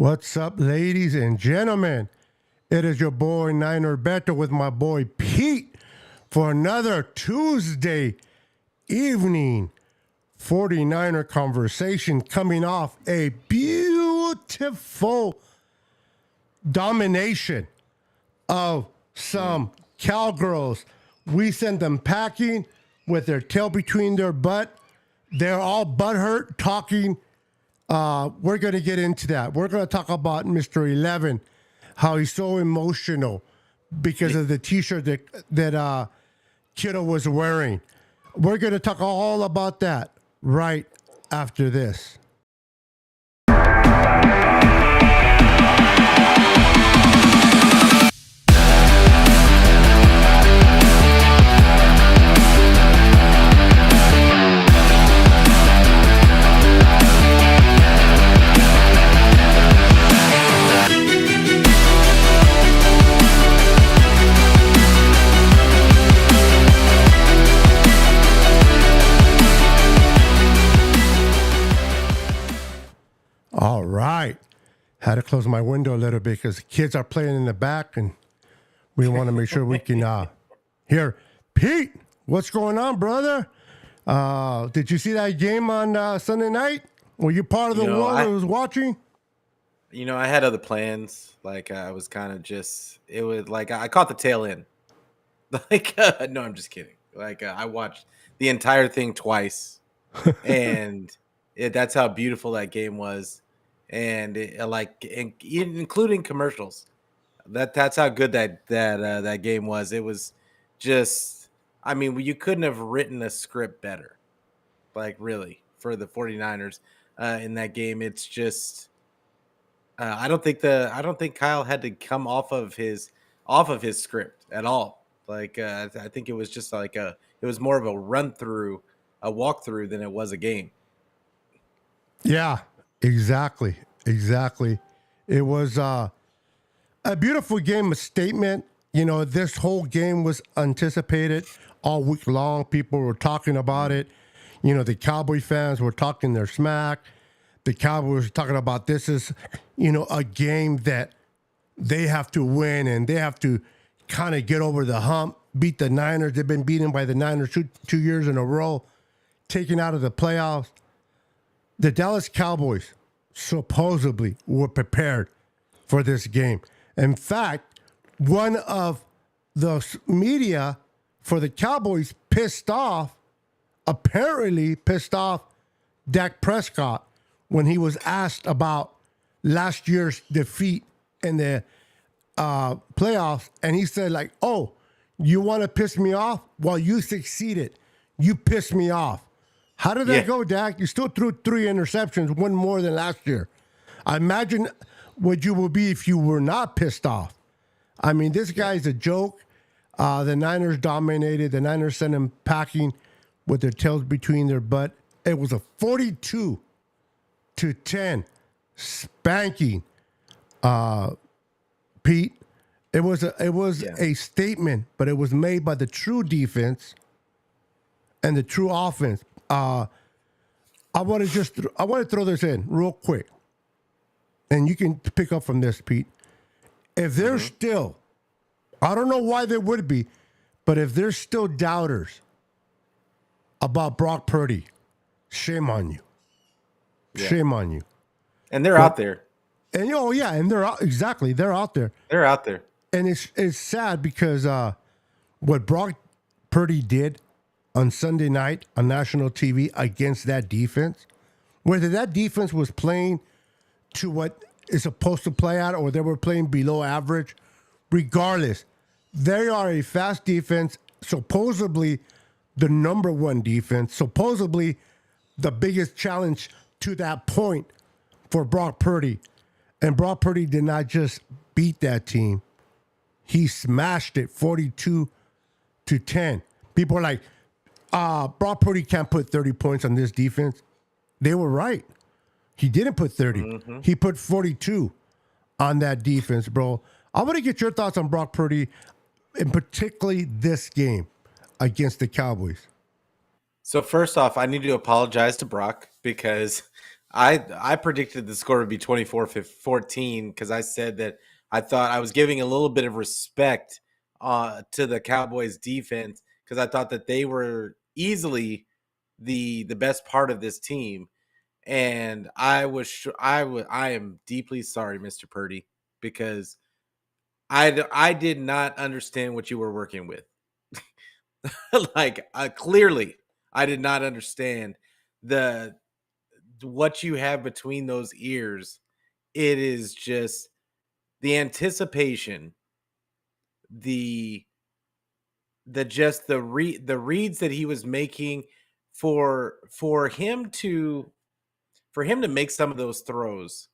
What's up, ladies and gentlemen? It is your boy Niner Vato with my boy Pete for another Tuesday evening 49er conversation coming off a beautiful domination of some cowgirls. We send them packing with their tail between their butt. They're all butthurt talking. We're going to get into that. We're going to talk about Mr. 11, how he's so emotional because of the T-shirt that Kiddo was wearing. We're going to talk all about that right after this. All right. Had to close my window a little bit because the kids are playing in the back and we want to make sure we can hear. Pete, what's going on, brother? Did you see that game on Sunday night? Were you part of the world that was watching? I had other plans. Like, I was kind of it was like I caught the tail end. Like, no, I'm just kidding. Like, I watched the entire thing twice. And that's how beautiful that game was. And including commercials. That's how good that game was. It was just, I mean, you couldn't have written a script better. Like, really, for the 49ers in that game. It's just I don't think Kyle had to come off of his script at all. Like, I think it was just like it was more of a walkthrough than it was a game. Yeah, exactly. It was a beautiful game, a statement. You know, this whole game was anticipated all week long. People were talking about it. You know, the Cowboy fans were talking their smack. The Cowboys were talking about this is, a game that they have to win and they have to kind of get over the hump, beat the Niners. They've been beaten by the Niners two years in a row, taken out of the playoffs. The Dallas Cowboys supposedly were prepared for this game. In fact, one of the media for the Cowboys apparently pissed off Dak Prescott when he was asked about last year's defeat in the playoffs. And he said, like, oh, you want to piss me off? Well, you succeeded. You pissed me off. How did that go, Dak? You still threw 3 interceptions, one more than last year. I imagine what you would be if you were not pissed off. I mean, this guy's a joke. The Niners dominated. The Niners sent him packing with their tails between their butt. It was a 42-10 spanking, Pete. It was a statement, but it was made by the true defense and the true offense. I want to throw this in real quick, and you can pick up from this, Pete. If there's still, I don't know why there would be, but if there's still doubters about Brock Purdy, shame on you. Yeah. Shame on you. And they're out there. And and they're out, exactly. They're out there. They're out there. And it's sad because what Brock Purdy did on Sunday night on national TV against that defense, whether that defense was playing to what is supposed to play at or they were playing below average, regardless, they are a fast defense, supposedly the number one defense, supposedly the biggest challenge to that point for Brock Purdy. And Brock Purdy did not just beat that team. He smashed it 42-10. People are like, Brock Purdy can't put 30 points on this defense. They were right. He didn't put 30. He put 42 on that defense, bro. I want to get your thoughts on Brock Purdy, and particularly this game against the Cowboys. So first off, I need to apologize to Brock because I predicted the score would be 24-14 because I said that I thought I was giving a little bit of respect to the Cowboys defense because I thought that they were easily the best part of this team. And I am deeply sorry, Mr. Purdy, because I did not understand what you were working with. Like clearly I did not understand the what you have between those ears. It is just the anticipation, the the reads that he was making for him to make some of those throws.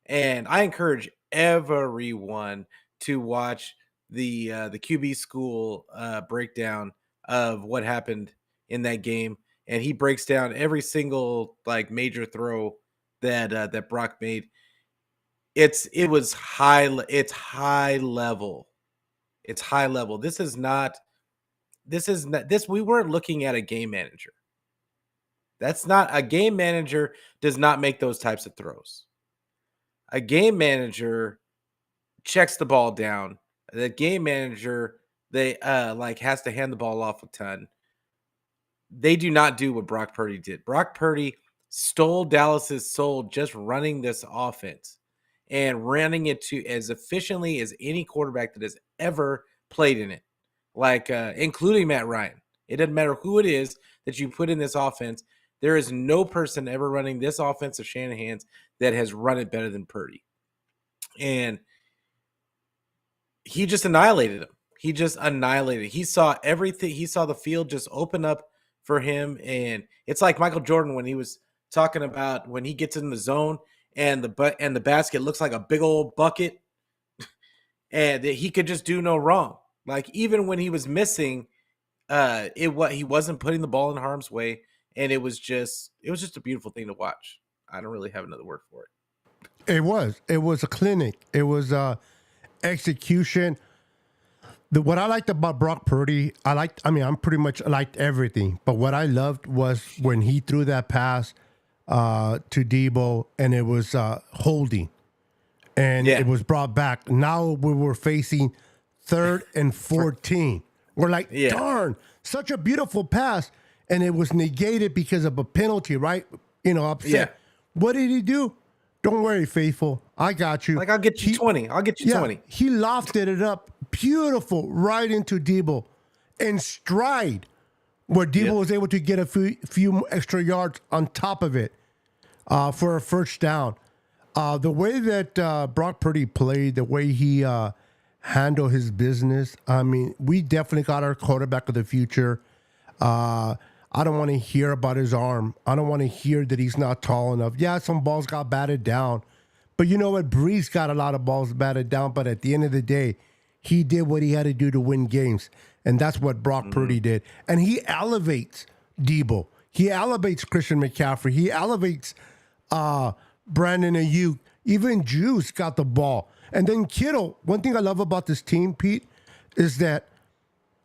And I encourage everyone to watch the QB school breakdown of what happened in that game, and he breaks down every single like major throw that Brock made. It's high level. It's high level. This we weren't looking at a game manager. That's not a game manager does not make those types of throws. A game manager checks the ball down. The game manager they like has to hand the ball off a ton. They do not do what Brock Purdy did. Brock Purdy stole Dallas's soul just running this offense and running it to as efficiently as any quarterback that has ever played in it, like including Matt Ryan. It doesn't matter who it is that you put in this offense. There is no person ever running this offense of Shanahan's that has run it better than Purdy. And he just annihilated him. He just annihilated. He saw everything. He saw the field just open up for him. And it's like Michael Jordan when he was talking about when he gets in the zone and the basket looks like a big old bucket and that he could just do no wrong. Like even when he was missing, he wasn't putting the ball in harm's way, and it was just a beautiful thing to watch. I don't really have another word for it. It was a clinic. It was execution. What I liked about Brock Purdy, I'm pretty much liked everything. But what I loved was when he threw that pass to Debo and it was holding. And it was brought back. Now we were facing 3rd and 14. We're like, darn, such a beautiful pass. And it was negated because of a penalty, right? Upset. Yeah. What did he do? Don't worry, faithful. I got you. Like, I'll get you 20. I'll get you 20. He lofted it up. Beautiful. Right into Debo. In stride. Where Debo was able to get a few extra yards on top of it for a first down. The way that Brock Purdy played, the way he handled his business, I mean, we definitely got our quarterback of the future. I don't want to hear about his arm. I don't want to hear that he's not tall enough. Yeah, some balls got batted down. But you know what? Breeze got a lot of balls batted down. But at the end of the day, he did what he had to do to win games. And that's what Brock Purdy did. And he elevates Debo. He elevates Christian McCaffrey. He elevates Brandon Ayuk. Even Juice got the ball. And then Kittle. One thing I love about this team, Pete, is that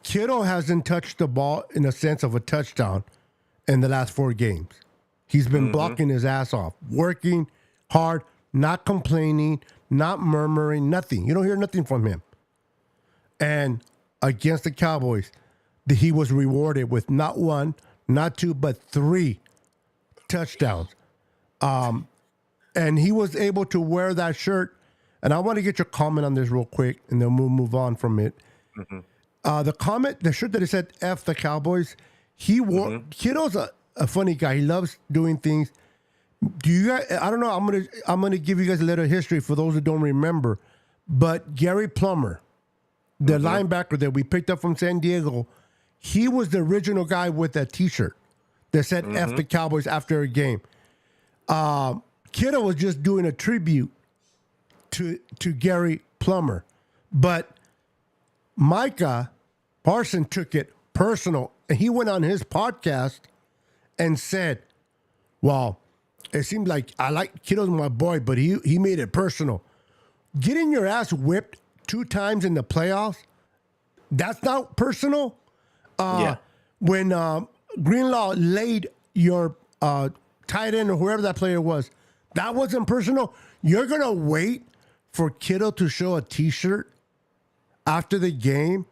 Kittle hasn't touched the ball in a sense of a touchdown in the last 4 games. He's been blocking his ass off, working hard, not complaining, not murmuring, nothing. You don't hear nothing from him. And against the Cowboys, he was rewarded with not 1, not 2, but 3 touchdowns. And he was able to wear that shirt. And I want to get your comment on this real quick, and then we'll move on from it. The shirt that it said F the Cowboys, he wore. Kittle's a funny guy. He loves doing things. Do you guys? I don't know. I'm gonna give you guys a little history for those who don't remember. But Gary Plummer, the linebacker that we picked up from San Diego, he was the original guy with that T-shirt that said F the Cowboys after a game. Kittle was just doing a tribute to Gary Plummer, but Micah Parson took it personal, and he went on his podcast and said, well, it seemed like I like Kittle's my boy, but he made it personal. Getting your ass whipped 2 times in the playoffs, that's not personal. When Greenlaw laid your tight end or whoever that player was That wasn't personal. You're going to wait for Kittle to show a T-shirt after the game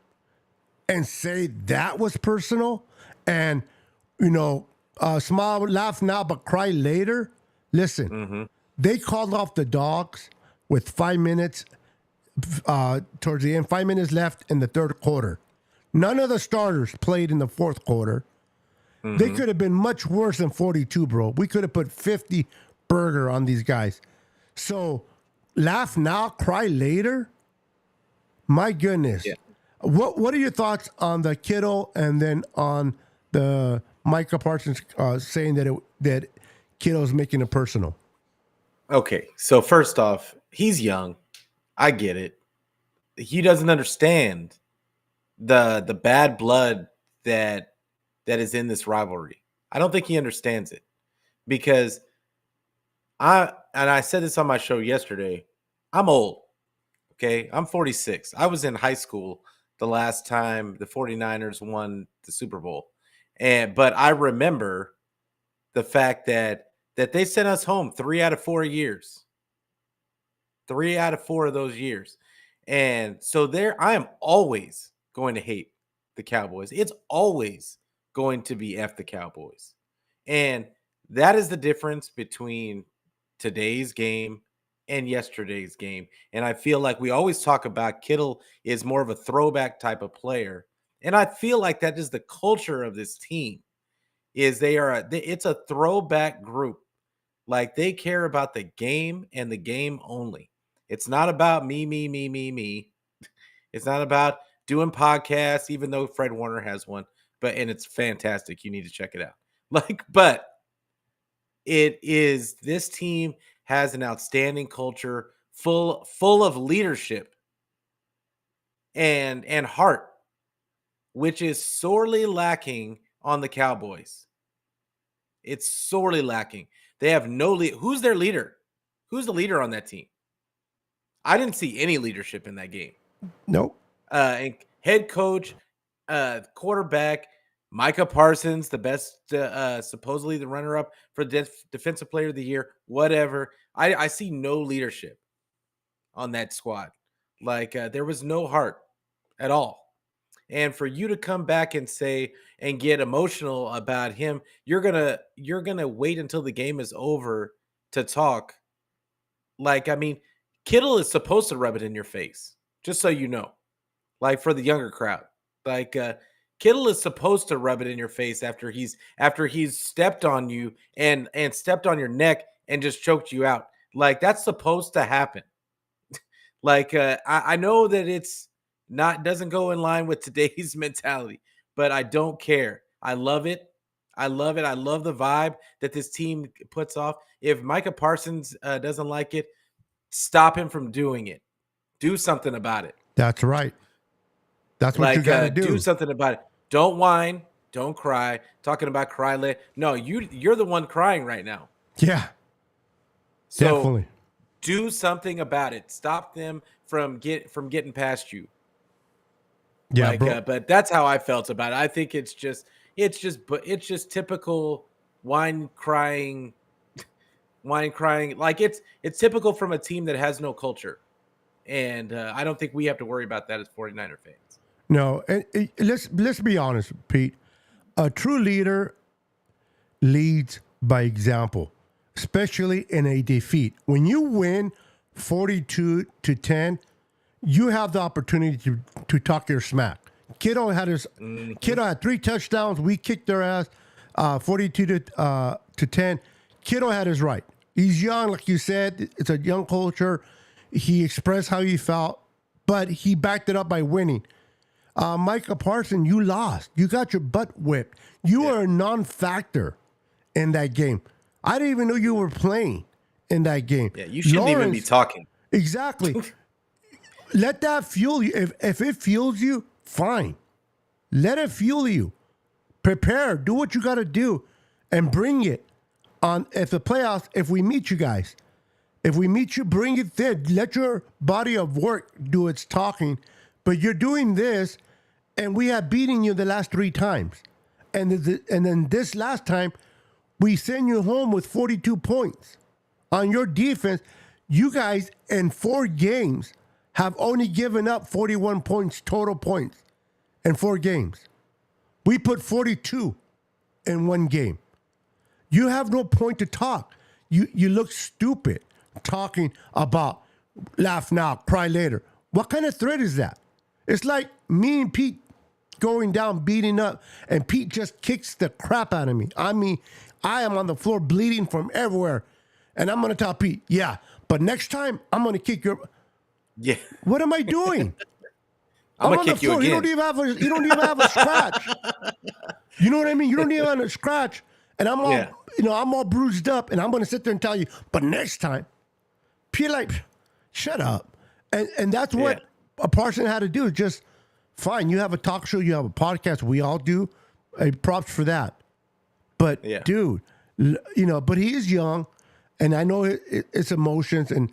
and say that was personal and, smile, laugh now, but cry later. Listen, they called off the dogs with 5 minutes towards the end, 5 minutes left in the third quarter. None of the starters played in the fourth quarter. They could have been much worse than 42, bro. We could have put 50 burger on these guys. So laugh now, cry later. My goodness. Yeah. What are your thoughts on the Kittle and then on the Micah Parsons saying that Kittle's making it personal? Okay, so first off, he's young. I get it. He doesn't understand the bad blood that is in this rivalry. I don't think he understands it because I said this on my show yesterday. I'm old. Okay, I'm 46. I was in high school the last time the 49ers won the Super Bowl. But I remember the fact that they sent us home 3 out of 4 years. 3 out of 4 of those years. And so I am always going to hate the Cowboys. It's always going to be F the Cowboys. And that is the difference between today's game and yesterday's game. And I feel like we always talk about Kittle is more of a throwback type of player. And I feel like that is the culture of this team. It's a throwback group. Like they care about the game and the game only. It's not about me. It's not about doing podcasts, even though Fred Warner has one. And it's fantastic. You need to check it out. But it is, this team has an outstanding culture full of leadership and heart, which is sorely lacking on the Cowboys. It's sorely lacking. They have no lead. Who's their leader? Who's the leader on that team? I didn't see any leadership in that game. Nope. And head coach, quarterback, Micah Parsons, the best, supposedly the runner-up for defensive player of the year, whatever. I see no leadership on that squad. There was no heart at all. And for you to come back and say and get emotional about him, you're gonna wait until the game is over to talk. Kittle is supposed to rub it in your face, just so you know. For the younger crowd, Kittle is supposed to rub it in your face after he's stepped on you and stepped on your neck and just choked you out. That's supposed to happen. I know that it's doesn't go in line with today's mentality, but I don't care. I love it. I love it. I love the vibe that this team puts off. If Micah Parsons doesn't like it, stop him from doing it. Do something about it. That's right. That's what you got to do. Do something about it. Don't whine. Don't cry. Talking about cry later. No, you're the one crying right now. Yeah. So definitely. Do something about it. Stop them from getting past you. Yeah, bro. But that's how I felt about it. I think it's just typical whine crying. It's typical from a team that has no culture. And I don't think we have to worry about that as 49er fans. No, and let's be honest, Pete. A true leader leads by example, especially in a defeat. When you win 42-10, you have the opportunity to talk your smack. Kittle had 3 touchdowns. We kicked their ass 42-10. Kittle had his right. He's young, like you said. It's a young culture. He expressed how he felt, but he backed it up by winning. Micah Parsons, you lost. You got your butt whipped. You are a non-factor in that game. I didn't even know you were playing in that game. Yeah, you shouldn't even be talking. Exactly. Let that fuel you. If it fuels you, fine. Let it fuel you. Prepare. Do what you got to do and bring it on. If the playoffs, if we meet you guys, if we meet you, bring it there. Let your body of work do its talking. But you're doing this, and we have beaten you the last 3 times. And then this last time, we send you home with 42 points on your defense, you guys in 4 games have only given up 41 points, total points in 4 games. We put 42 in 1 game. You have no point to talk. You look stupid talking about laugh now, cry later. What kind of threat is that? It's like me and Pete going down, beating up, and Pete just kicks the crap out of me. I mean, I am on the floor bleeding from everywhere. And I'm going to tell Pete, yeah, but next time I'm going to kick your... Yeah. What am I doing? I'm on gonna the kick you floor. again. You don't even have a scratch. You know what I mean? You don't even have a scratch. And I'm all, I'm all bruised up, and I'm going to sit there and tell you, but next time, Pete, like, shut up. And that's what a person had to do. Just, fine, you have a talk show, you have a podcast, we all do. Props for that. But, dude, but he is young, and I know it's emotions, and,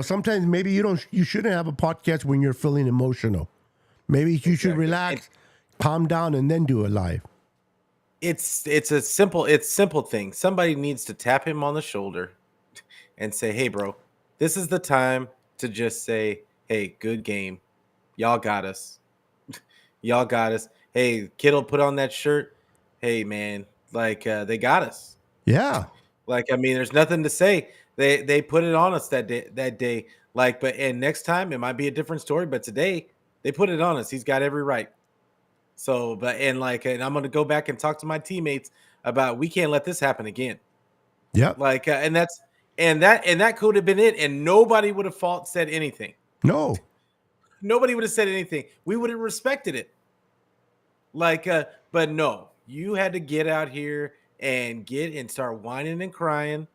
sometimes maybe you shouldn't have a podcast when you're feeling emotional. Maybe you should relax, calm down, and then do it live. It's a simple thing. Somebody needs to tap him on the shoulder and say, "Hey, bro, this is the time to just say, hey, good game. Y'all got us. Y'all got us. Hey, Kittle, put on that shirt. Hey, man, like they got us. Yeah. Like, I mean, there's nothing to say. They put it on us that day. Like, and next time it might be a different story, but today they put it on us. He's got every right. So, and I'm going to go back and talk to my teammates about we can't let this happen again. Yep. Like, and that could have been it, and nobody would have said anything. No. Nobody would have said anything. We would have respected it. Like, but no, you had to get out here and start whining and crying.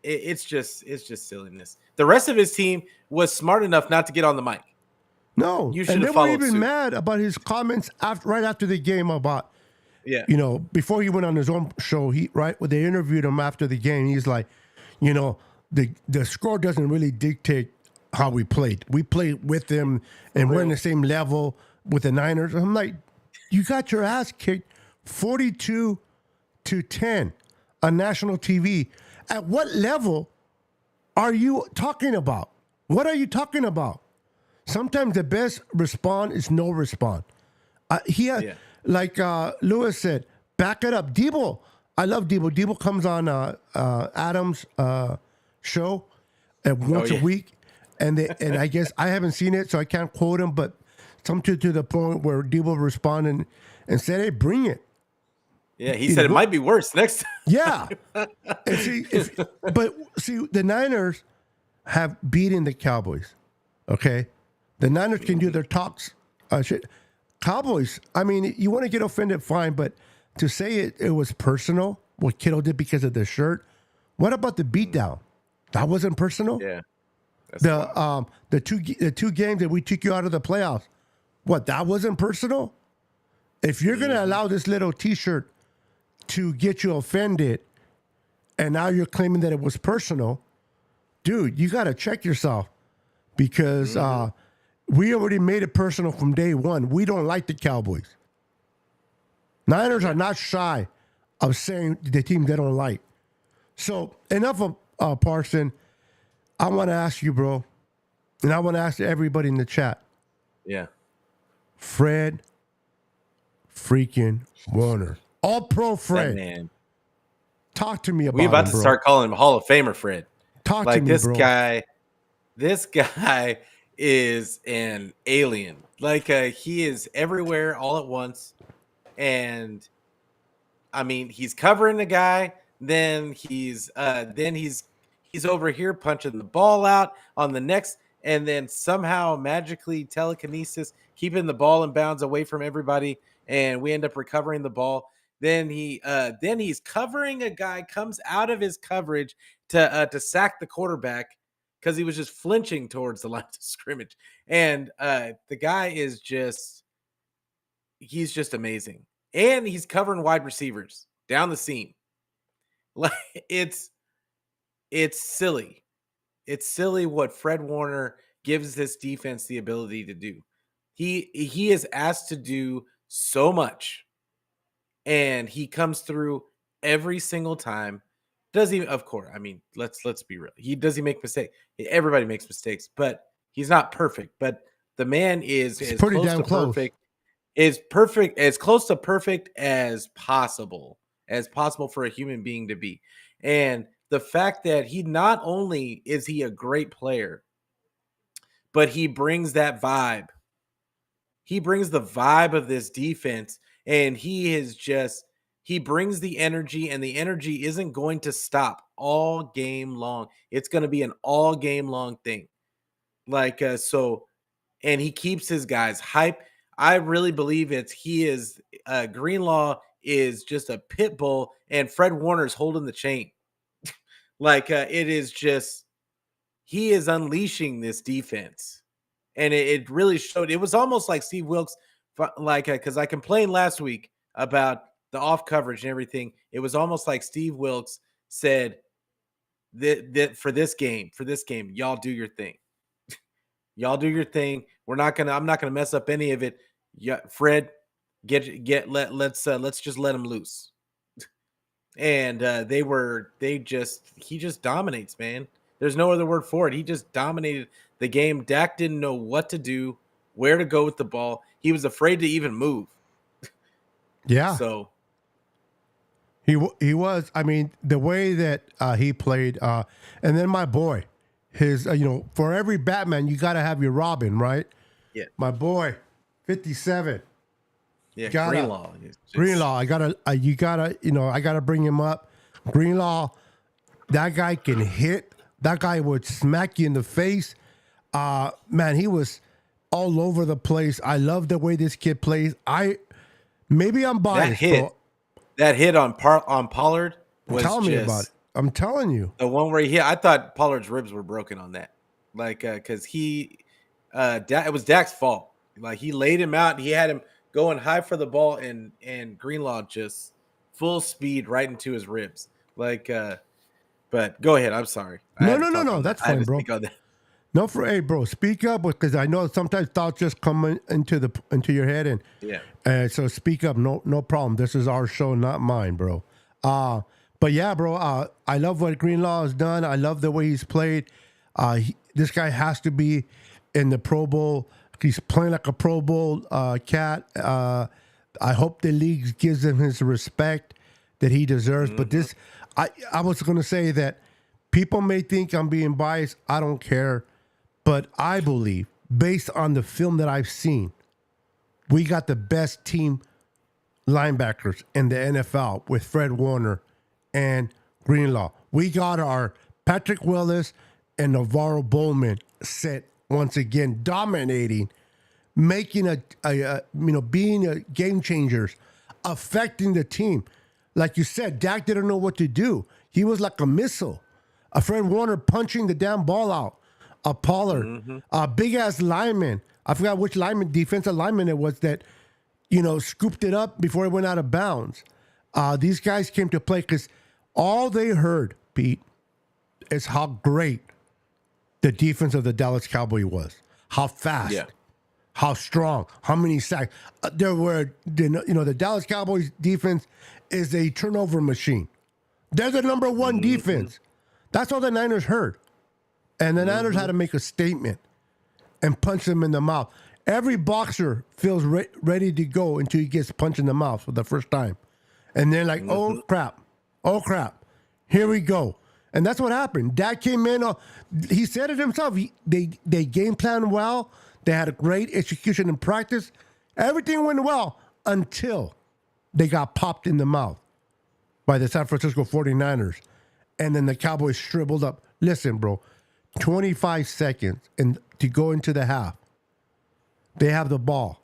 It's just silliness. The rest of his team was smart enough not to get on the mic. No, you should and have they were followed even suit. mad about his comments right after the game about, before he went on his own show. When they interviewed him after the game, he's like, the score doesn't really dictate how we played. We played with them, and we're in the same level with the Niners. I'm like, you got your ass kicked 42-10 on national TV. At what level are you talking about? What are you talking about? Sometimes the best response is no response. Like Lewis said, back it up. Debo, I love Debo. Debo comes on Adam's show once a week, and I guess I haven't seen it, so I can't quote him, but something to the point where Debo responded and said, "Hey, bring it." Yeah, he said it might be worse next time. Yeah, and see, the Niners have beaten the Cowboys. Okay. The Niners can do their talks. Cowboys, I mean, you want to get offended, fine, but to say it was personal, what Kittle did because of the shirt, what about the beatdown? That wasn't personal? Yeah. The two games that we took you out of the playoffs, what, that wasn't personal? If you're going to allow this little T-shirt to get you offended, and now you're claiming that it was personal, dude, you got to check yourself because we already made it personal from day one. We don't like the Cowboys. Niners are not shy of saying the team they don't like. So enough of Parson. I want to ask you, bro, and I want to ask everybody in the chat. Yeah. Fred freaking Warner. All pro Fred. That man. Talk to me about him, We about to bro. start calling him Hall of Famer Fred. Talk to me, bro. This guy is an alien. Like he is everywhere all at once. And I mean, he's covering the guy, then he's over here punching the ball out on the next, and then somehow magically telekinesis keeping the ball in bounds away from everybody, and we end up recovering the ball. Then he's covering a guy, comes out of his coverage to sack the quarterback because he was just flinching towards the line of scrimmage. And the guy is he's just amazing. And he's covering wide receivers down the seam. Like it's silly. It's silly what Fred Warner gives this defense the ability to do. He is asked to do so much, and he comes through every single time. does he? Of course. I mean, let's be real. Does he make mistakes? Everybody makes mistakes, but he's not perfect. But the man is It's as pretty close damn to close. perfect, is perfect, as close to perfect as possible for a human being to be. And the fact that he not only is he a great player, but he brings that vibe. He brings the vibe of this defense, and he brings the energy, and the energy isn't going to stop all game long. It's going to be an all game long thing. And he keeps his guys hype. I really believe Greenlaw is just a pit bull, and Fred Warner's holding the chain. It is just, he is unleashing this defense, and it really showed. It was almost like Steve Wilkes, because I complained last week about the off coverage and everything. It was almost like Steve Wilkes said that for this game, y'all do your thing. Y'all do your thing. I'm not gonna mess up any of it. Yeah, Fred, let's just let him loose. And he just dominates, man. There's no other word for it. He just dominated the game. Dak didn't know what to do, where to go with the ball. He was afraid to even move. Yeah. So He was. I mean, the way that he played, and then my boy, his for every Batman you got to have your Robin, right? yeah, My boy, 57. yeah, Gotta- Greenlaw. Greenlaw. I gotta bring him up. Greenlaw, that guy can hit. That guy would smack you in the face. Man, he was all over the place. I love the way this kid plays. Maybe I'm biased. That hit on Pollard was Tell me about it. I'm telling you. The one where he hit, I thought Pollard's ribs were broken on that. Because it was Dak's fault. Like, he laid him out. He had him going high for the ball, and Greenlaw just full speed right into his ribs. But go ahead. I'm sorry. No. That's fine, bro. No, hey, bro, speak up, because I know sometimes thoughts just come into your head, and yeah. So speak up. No problem. This is our show, not mine, bro. But yeah, bro, I love what Greenlaw has done. I love the way he's played. This guy has to be in the Pro Bowl. He's playing like a Pro Bowl cat. I hope the league gives him his respect that he deserves. But I was going to say that people may think I'm being biased. I don't care. But I believe, based on the film that I've seen, we got the best team linebackers in the NFL with Fred Warner and Greenlaw. We got our Patrick Willis and Navarro Bowman set once again, dominating, making being game changers, affecting the team. Like you said, Dak didn't know what to do. He was like a missile. A Fred Warner punching the damn ball out. A Pollard, a big ass lineman. I forgot which defensive lineman it was that, scooped it up before it went out of bounds. These guys came to play because all they heard, Pete, is how great the defense of the Dallas Cowboys was. How fast, how strong, how many sacks. The Dallas Cowboys defense is a turnover machine. They're the number one defense. That's all the Niners heard. And the Niners had to make a statement and punch them in the mouth. Every boxer feels ready to go until he gets punched in the mouth for the first time. And they're like, oh, crap. Here we go. And that's what happened. Dak came in. He said it himself. They game planned well. They had a great execution in practice. Everything went well until they got popped in the mouth by the San Francisco 49ers. And then the Cowboys shriveled up. Listen, bro. 25 seconds to go into the half. They have the ball.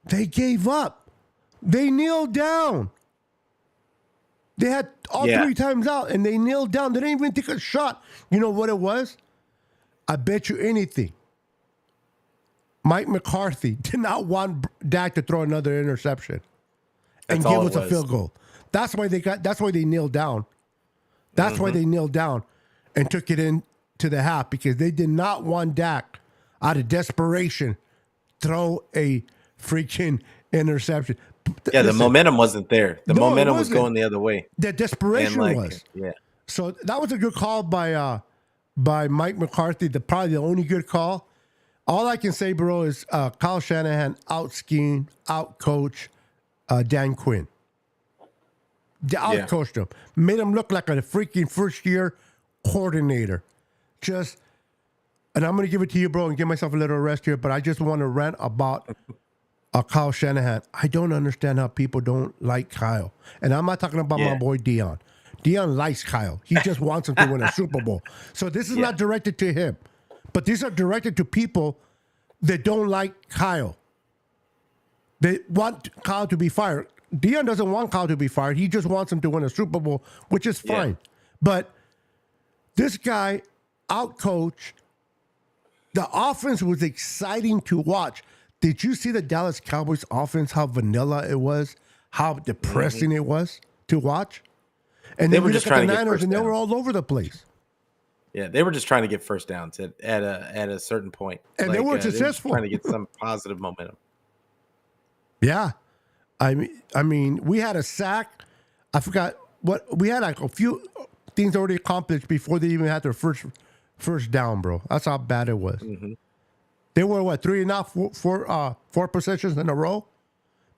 They gave up. They kneeled down. They had all 3 times out, and they kneeled down. They didn't even take a shot. You know what it was? I bet you anything. Mike McCarthy did not want Dak to throw another interception and give us a field goal. That's why they kneeled down. That's why they kneeled down and took it in to the half, because they did not want Dak, out of desperation, throw a freaking interception. Yeah, the momentum wasn't there. The momentum was going the other way. The desperation was. Yeah. So that was a good call by Mike McCarthy. Probably the only good call. All I can say, bro, is Kyle Shanahan out schemed, out coached Dan Quinn. Out Yeah. coached him, made him look like a freaking first year coordinator. Just, and I'm gonna give it to you, bro, and give myself a little rest here. But I just want to rant about Kyle Shanahan. I don't understand how people don't like Kyle, and I'm not talking about my Yeah. boy Dion. Dion likes Kyle. He just wants him to win a Super Bowl. So this is Yeah. not directed to him, but these are directed to people that don't like Kyle. They want Kyle to be fired. Dion doesn't want Kyle to be fired. He just wants him to win a Super Bowl, which is Yeah. fine. But this guy outcoached. The offense was exciting to watch. Did you see the Dallas Cowboys offense, how vanilla it was, how depressing it was to watch? And They then were you just look at trying the to get Niners, first and they were downs. all over the place. Yeah, they were just trying to get first downs at a certain point. And they were They were just successful. trying to get some positive momentum. Yeah. I mean, we had a sack. I forgot what we had, like a few things already accomplished before they even had their first down, bro. That's how bad it was. Mm-hmm. They were what, 3.5, four possessions in a row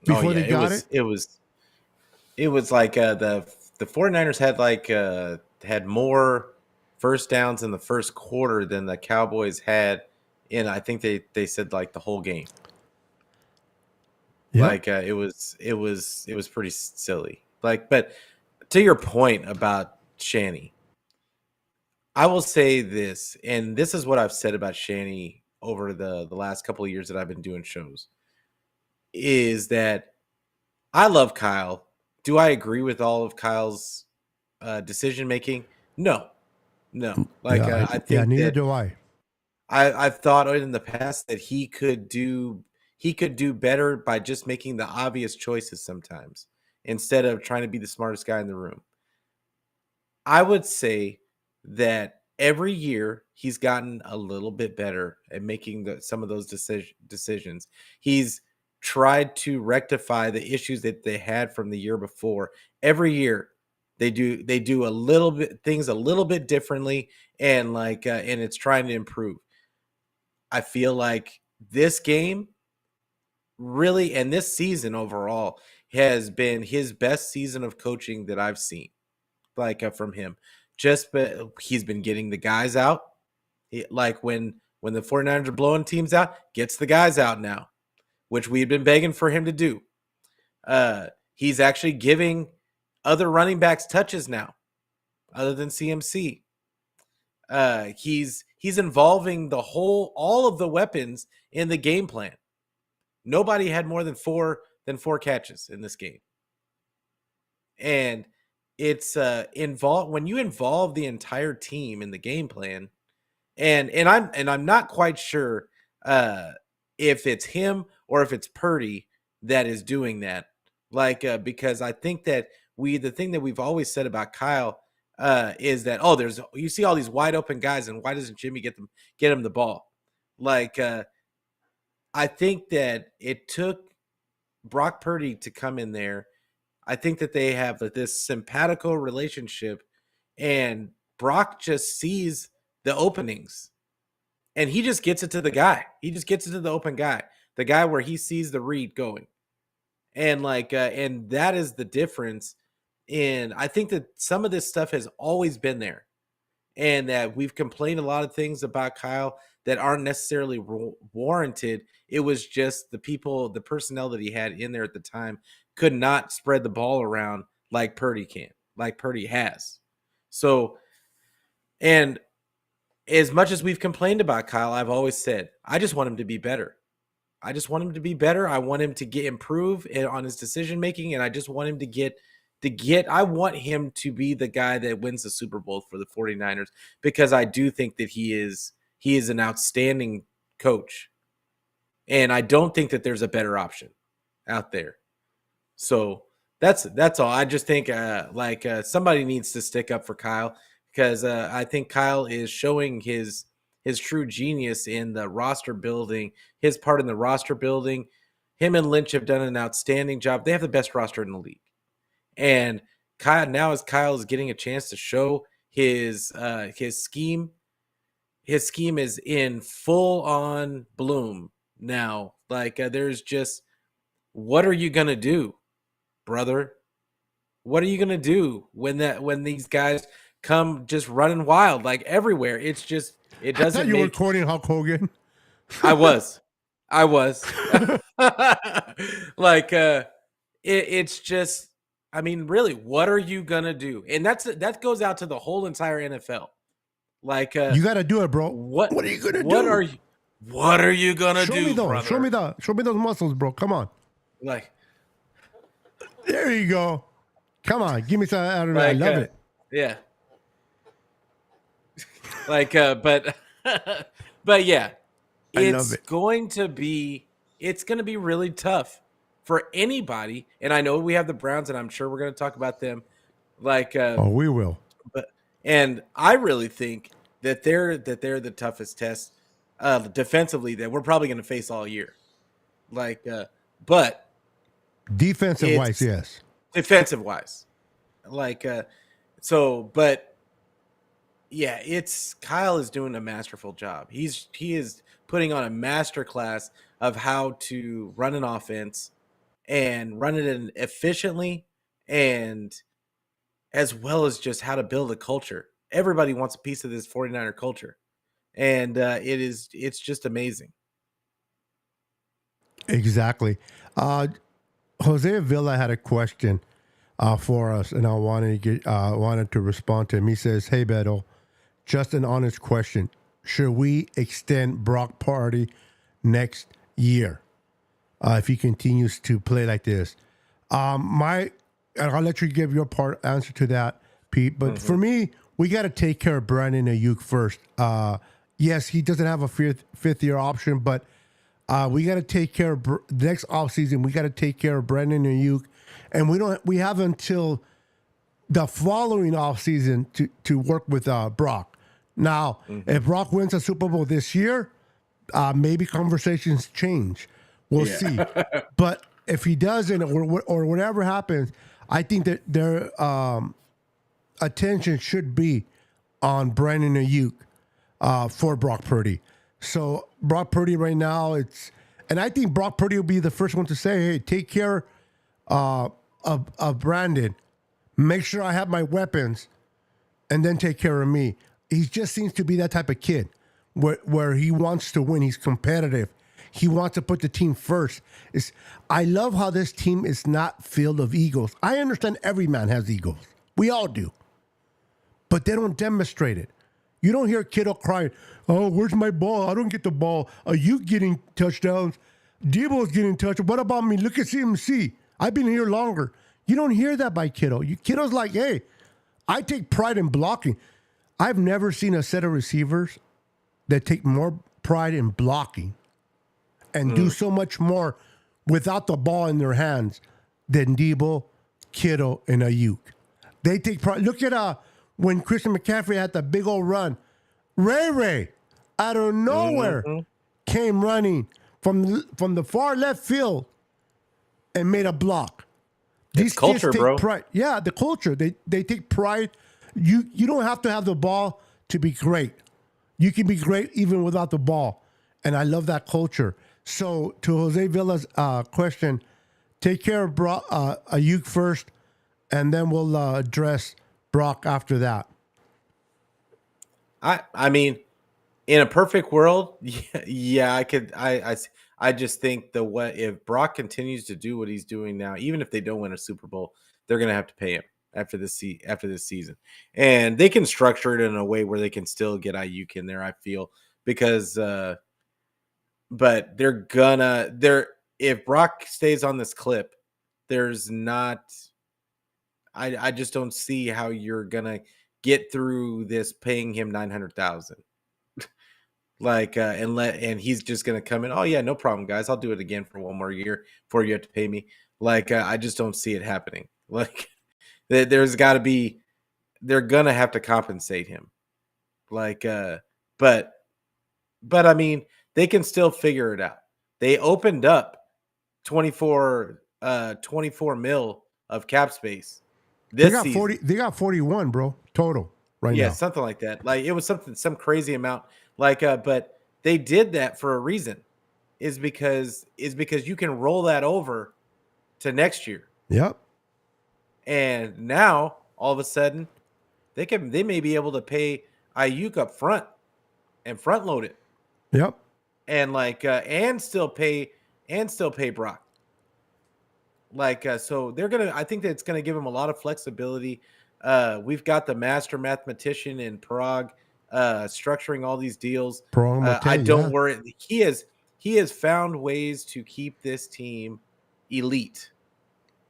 before they got it. It was like the 49ers had more first downs in the first quarter than the Cowboys had in, I think they said like the whole game. Yeah. Like it was pretty silly. Like, but to your point about Shanny, I will say this, and this is what I've said about Shanny over the last couple of years that I've been doing shows, is that I love Kyle. Do I agree with all of Kyle's decision making? No. Like I think neither that do I. I've thought in the past that he could do better by just making the obvious choices sometimes instead of trying to be the smartest guy in the room. I would say that every year he's gotten a little bit better at making some of those decisions. He's tried to rectify the issues that they had from the year before. Every year they do a little bit things a little bit differently, and and it's trying to improve. I feel like this game really, and this season overall, has been his best season of coaching that I've seen. From him, but he's been getting the guys out. Like when the 49ers are blowing teams out, gets the guys out now, which we've been begging for him to do. He's actually giving other running backs touches now, other than CMC. He's involving all of the weapons in the game plan. Nobody had more than four catches in this game, and it's involved when you involve the entire team in the game plan, and I'm not quite sure if it's him or if it's Purdy that is doing that. Because I think that the thing that we've always said about Kyle is that you see all these wide open guys, and why doesn't Jimmy get him the ball? I think that it took Brock Purdy to come in there. I think that they have this simpatico relationship, and Brock just sees the openings and he just gets it to the guy. He just gets it to the open guy, the guy where he sees the read going. And and that is the difference. And I think that some of this stuff has always been there, and that we've complained a lot of things about Kyle that aren't necessarily warranted. It was just the personnel that he had in there at the time could not spread the ball around like Purdy has. So, and as much as we've complained about Kyle, I've always said, I just want him to be better. I just want him to be better. I want him to improve on his decision making, and I just want him I want him to be the guy that wins the Super Bowl for the 49ers, because I do think that he is an outstanding coach. And I don't think that there's a better option out there. So that's all. I just think somebody needs to stick up for Kyle, because I think Kyle is showing his true genius in the roster building, his part in the roster building. Him and Lynch have done an outstanding job. They have the best roster in the league. And Kyle is getting a chance to show his scheme is in full on bloom now. Like there's just, what are you gonna do, brother? What are you gonna do when these guys come just running wild like everywhere? It's just, it I thought doesn't you were make. quoting Hulk Hogan. I was, I was, like it's just. I mean, really, what are you gonna do? And that goes out to the whole entire NFL. Like, You got to do it, bro. what What are you gonna what do? are you gonna Show me do, those. brother? Show me those muscles, bro. Come on. Like, There you go. Come on. Give me some out of it. I like, love it. yeah, like, but, but yeah, I love it. it's going to be really tough for anybody. And I know we have the Browns, and I'm sure we're going to talk about them. Like, Oh, we will. but and I really think that they're the toughest test defensively that we're probably going to face all year. Like, but Defensive wise, it's yes. defensive wise, like, but yeah, it's Kyle is doing a masterful job. He is putting on a master class of how to run an offense and run it in efficiently, and as well as just how to build a culture. Everybody wants a piece of this 49er culture, and it's just amazing. Exactly. Jose Villa had a question for us, and I wanted to respond to him. He says, "Hey, Beto, just an honest question: should we extend Brock Purdy next year if he continues to play like this?" And I'll let you give your answer to that, Pete. But for me, we got to take care of Brandon Ayuk first. Yes, he doesn't have a fifth year option, but we got to take care of next offseason. We got to take care of Brandon Ayuk, and we have until the following offseason to work with Brock. Now, if Brock wins a Super Bowl this year, maybe conversations change. We'll see. But if he doesn't, or whatever happens, I think that their attention should be on Brandon Ayuk for Brock Purdy. So Brock Purdy right now, and I think Brock Purdy will be the first one to say, "Hey, take care of Brandon. Make sure I have my weapons, and then take care of me." He just seems to be that type of kid where he wants to win. He's competitive. He wants to put the team first. I love how this team is not filled of egos. I understand every man has egos. We all do. But they don't demonstrate it. You don't hear Kittle crying, "Oh, where's my ball? I don't get the ball. Are you getting touchdowns? Debo's getting touchdowns. What about me? Look at CMC. I've been here longer." You don't hear that by Kittle. Kittle's like, "Hey, I take pride in blocking." I've never seen a set of receivers that take more pride in blocking and do so much more without the ball in their hands than Debo, Kittle, and Ayuk. They take pride. Look at when Christian McCaffrey had that big old run. Ray, out of nowhere, came running from the far left field and made a block. These culture, kids take bro. pride. Yeah, the culture. They take pride. You don't have to have the ball to be great. You can be great even without the ball. And I love that culture. So to Jose Villa's question, take care of Ayuk first, and then we'll address Brock after that. I mean, in a perfect world, yeah, I could. I just think if Brock continues to do what he's doing now, even if they don't win a Super Bowl, they're gonna have to pay him after this season, and they can structure it in a way where they can still get Ayuk in there. I feel because, but if Brock stays on this clip, there's not. I just don't see how you're gonna get through this paying him 900,000. Like and he's just gonna come in. "Oh yeah, no problem, guys. I'll do it again for one more year before you have to pay me." Like I just don't see it happening. Like there's got to be, they're gonna have to compensate him. Like but I mean, they can still figure it out. They opened up 24 mil of cap space They this got season. 40. They got 41, bro, total. right Yeah, now. something like that. Like it was some crazy amount. Like, but they did that for a reason. Is because you can roll that over to next year, Yep. and now all of a sudden they may be able to pay Ayuk up front and front load it, Yep. and and still pay Brock. Like so they're gonna. I think that it's gonna give him a lot of flexibility. We've got the master mathematician in Prague structuring all these deals. I Promote, don't yeah. worry. He has found ways to keep this team elite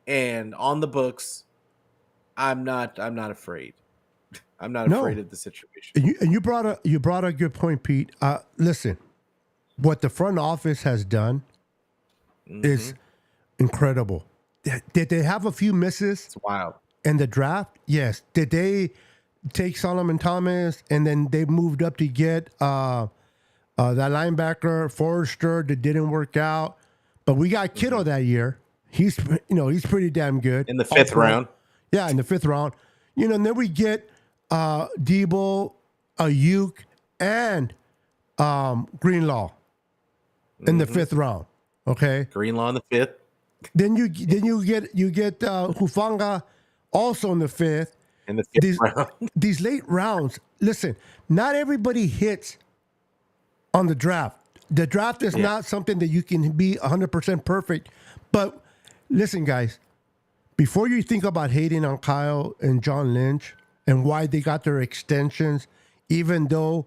and on the books. I'm not afraid. I'm not afraid No. of the situation. And you brought a good point, Pete. Listen, what the front office has done is Hmm. incredible. Did they have a few misses It's wild. in the draft? Yes. Did they take Solomon Thomas and then they moved up to get that linebacker Forrester that didn't work out? But we got Kittle Hmm. that year. He's pretty damn good. In the All fifth pro. round. Yeah, in the fifth round. And then we get Debo, Ayuk, and Greenlaw in the Hmm. fifth round. Okay. Greenlaw in the fifth. Then you get Hufanga also in the fifth. In the fifth These round. these late rounds. Listen, not everybody hits on the draft. The draft is Yeah. not something that you can be 100% perfect. But listen, guys, before you think about hating on Kyle and John Lynch and why they got their extensions, even though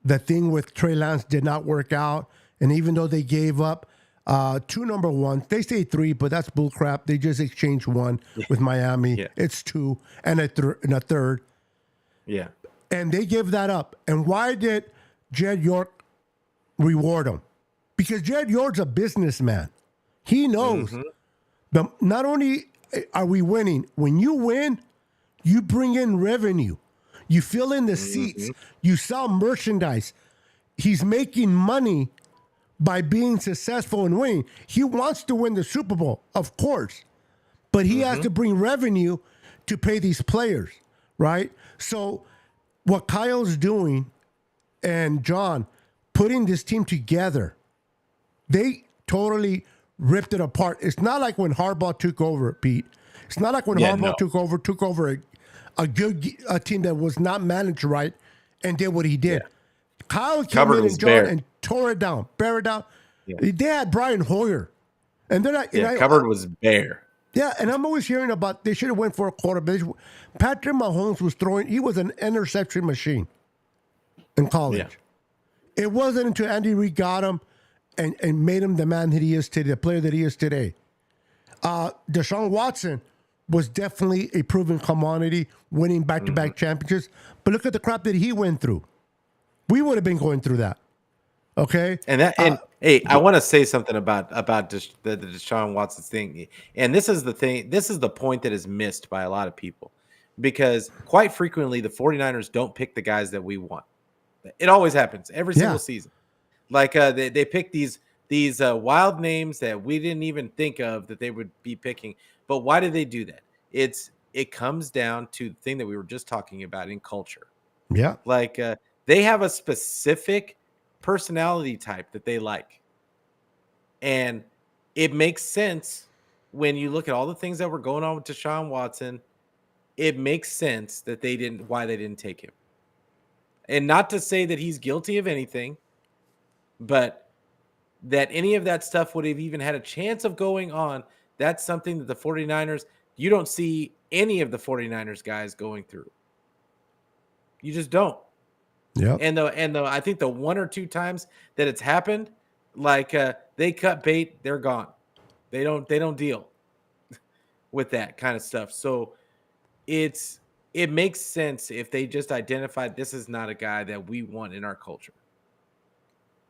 the thing with Trey Lance did not work out, and even though they gave up two number ones, they say three, but that's bullcrap. They just exchanged one with Miami. Yeah. It's two and a third, Yeah. and they gave that up. And why did Jed York reward them? Because Jed York's a businessman. He knows. Hmm. But not only are we winning, when you win, you bring in revenue. You fill in the seats. You sell merchandise. He's making money by being successful and winning. He wants to win the Super Bowl, of course, but he has to bring revenue to pay these players, right? So what Kyle's doing and John putting this team together, they totally ripped it apart. It's not like when Harbaugh took over, Pete. It's not like when Yeah, Harbaugh no. took over a good team that was not managed right and did what he did. Yeah. Kyle came Cupboard in was and John bare. and tore it down, bear it down. Yeah. They had Brian Hoyer, and they're not. Yeah. Cupboard was bare. Yeah, and I'm always hearing about they should have went for a quarterback. Patrick Mahomes was throwing. He was an interception machine in college. Yeah. It wasn't until Andy Reid got him and made him the man that he is today, the player that he is today. Deshaun Watson was definitely a proven commodity, winning back-to-back championships. But look at the crap that he went through. We would have been going through that. Okay? And hey, I want to say something about the Deshaun Watson thing. And this is the thing. This is the point that is missed by a lot of people, because quite frequently the 49ers don't pick the guys that we want. It always happens every Yeah. single season. Like they pick these wild names that we didn't even think of that they would be picking. But why do they do that? It comes down to the thing that we were just talking about in culture. Yeah. Like they have a specific personality type that they like, and it makes sense when you look at all the things that were going on with Deshaun Watson. It makes sense that why they didn't take him, and not to say that he's guilty of anything, but that any of that stuff would have even had a chance of going on. That's something that the 49ers, you don't see any of the 49ers guys going through. You just don't. Yep. And I think the one or two times that it's happened, like they cut bait, they're gone. They don't deal with that kind of stuff. So it makes sense if they just identified this is not a guy that we want in our culture.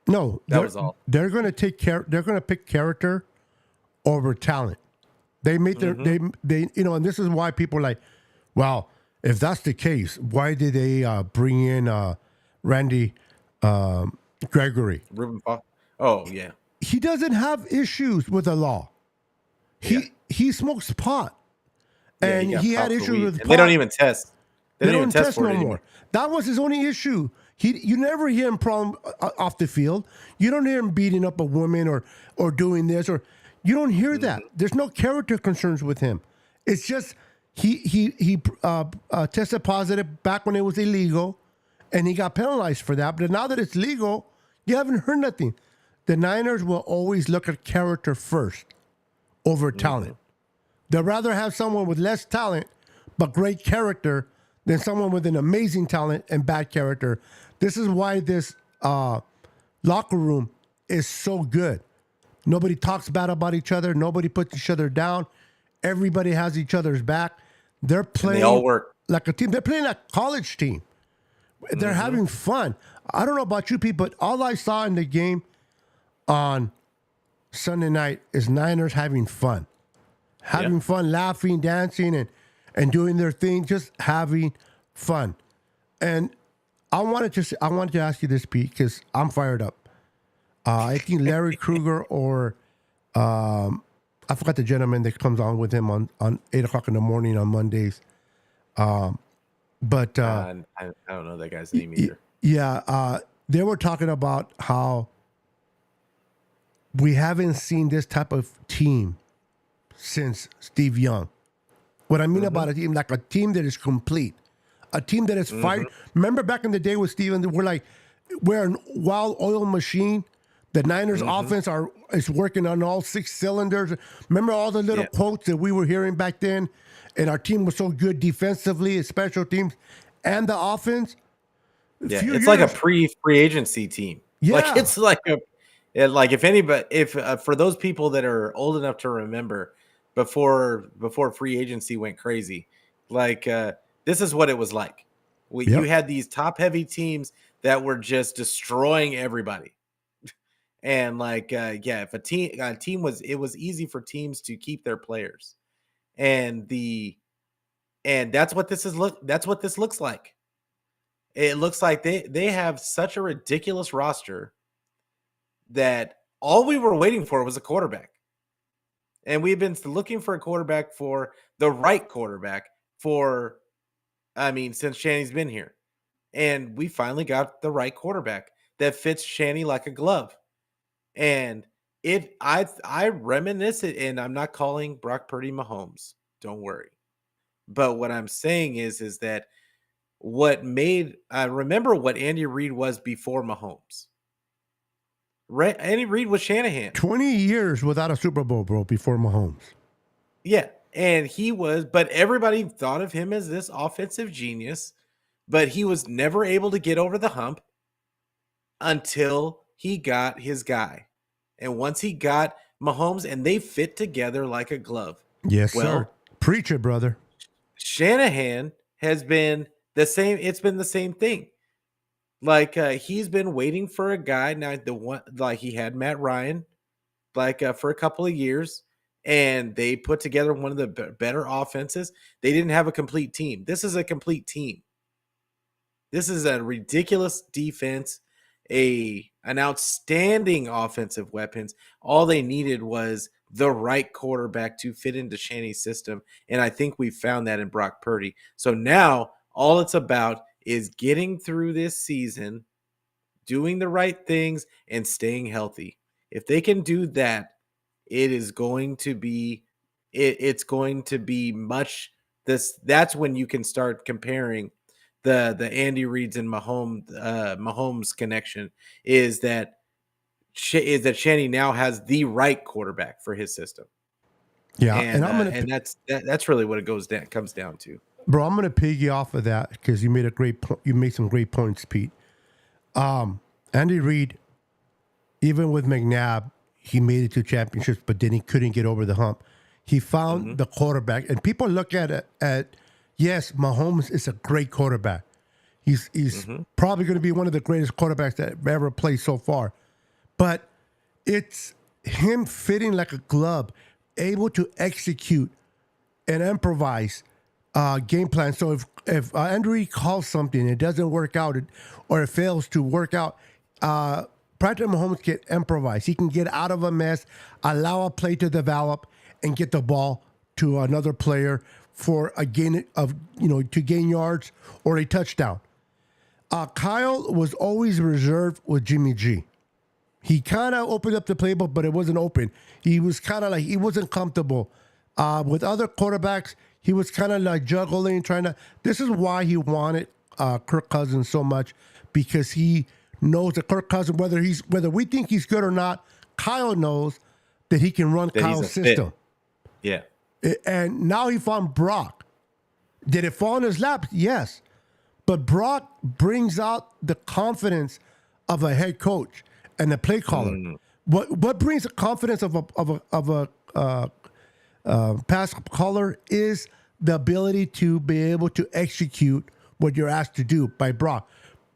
No, That was all. they're going to take care. They're going to pick character over talent. They made their they and this is why people are like, well, if that's the case, why did they bring in Randy Gregory? Ruben Fox. Oh yeah. He doesn't have issues with the law. Yeah. He smokes pot, Yeah, and got he had popped for issues weed. with And pot. they don't even test. They don't even don't test test for it no anymore. more. That was his only issue. You never hear him problem off the field. You don't hear him beating up a woman or doing this, or you don't hear that. There's no character concerns with him. It's just he tested positive back when it was illegal, and he got penalized for that. But now that it's legal, you haven't heard nothing. The Niners will always look at character first over talent. They'd rather have someone with less talent but great character than someone with an amazing talent and bad character. This is why this locker room is so good. Nobody talks bad about each other. Nobody puts each other down. Everybody has each other's back. They're playing they all work. like a team. They're playing like a college team. They're having fun. I don't know about you people, but all I saw in the game on Sunday night is Niners having fun. Having fun, laughing, dancing, and doing their thing, just having fun. And I wanted to ask you this, Pete, because I'm fired up. I think Larry Kruger or I forgot the gentleman that comes on with him on 8 o'clock in the morning on Mondays. But I don't know that guy's name either. yeah, they were talking about how we haven't seen this type of team since Steve Young. What I mean about a team, like a team that is complete, a team that is fighting. Remember back in the day with Steven, we're a wild oil machine. The Niners offense is working on all 6 cylinders. Remember all the little quotes that we were hearing back then? And our team was so good defensively, special teams, and the offense. Yeah, it's like a pre-free agency team. Yeah. Like it's like if anybody, if for those people that are old enough to remember before free agency went crazy, like this is what it was like. You had these top-heavy teams that were just destroying everybody. And like if a team was, it was easy for teams to keep their players. And that's what this looks like. It looks like they have such a ridiculous roster that all we were waiting for was a quarterback. And we've been looking for a quarterback, for the right quarterback since Shanny's been here. And we finally got the right quarterback that fits Shanny like a glove. And I reminisce it, and I'm not calling Brock Purdy Mahomes. Don't worry. But what I'm saying is that remember what Andy Reid was before Mahomes. Andy Reid was Shanahan. 20 years without a Super Bowl, bro, before Mahomes. Yeah, and but everybody thought of him as this offensive genius, but he was never able to get over the hump until he got his guy. And once he got Mahomes, and they fit together like a glove. Yes, sir. Preach it, brother. Shanahan has been the same. It's been the same thing. Like he's been waiting for a guy. Now he had Matt Ryan, for a couple of years, and they put together one of the better offenses. They didn't have a complete team. This is a complete team. This is a ridiculous defense, an outstanding offensive weapons. All they needed was the right quarterback to fit into Shanny's system, and I think we found that in Brock Purdy. So now all it's about is getting through this season, doing the right things, and staying healthy. If they can do that, it's going to be much this. That's when you can start comparing the Andy Reid's and Mahomes connection. Is that Shanny now has the right quarterback for his system. Yeah, and that's really what it comes down to. Bro, I'm gonna piggy off of that because you made some great points, Pete. Andy Reid, even with McNabb, he made it to championships, but then he couldn't get over the hump. He found the quarterback, and people look at it yes, Mahomes is a great quarterback. He's probably going to be one of the greatest quarterbacks that have ever played so far. But it's him fitting like a glove, able to execute and improvise game plan. So if Andy Reid calls something, it doesn't work out, or it fails to work out, Patrick Mahomes can improvise. He can get out of a mess, allow a play to develop, and get the ball to another player for a gain of, to gain yards or a touchdown. Kyle was always reserved with Jimmy G. He kind of opened up the playbook, but it wasn't open. He was kind of like, he wasn't comfortable. With other quarterbacks, he was kind of like juggling, trying to. This is why he wanted Kirk Cousins so much, because he knows that Kirk Cousins, whether we think he's good or not, Kyle knows that he can run Kyle's system. Yeah. And now he found Brock. Did it fall in his lap? Yes. But Brock brings out the confidence of a head coach and a play caller. What brings the confidence of a pass caller is the ability to be able to execute what you're asked to do by Brock.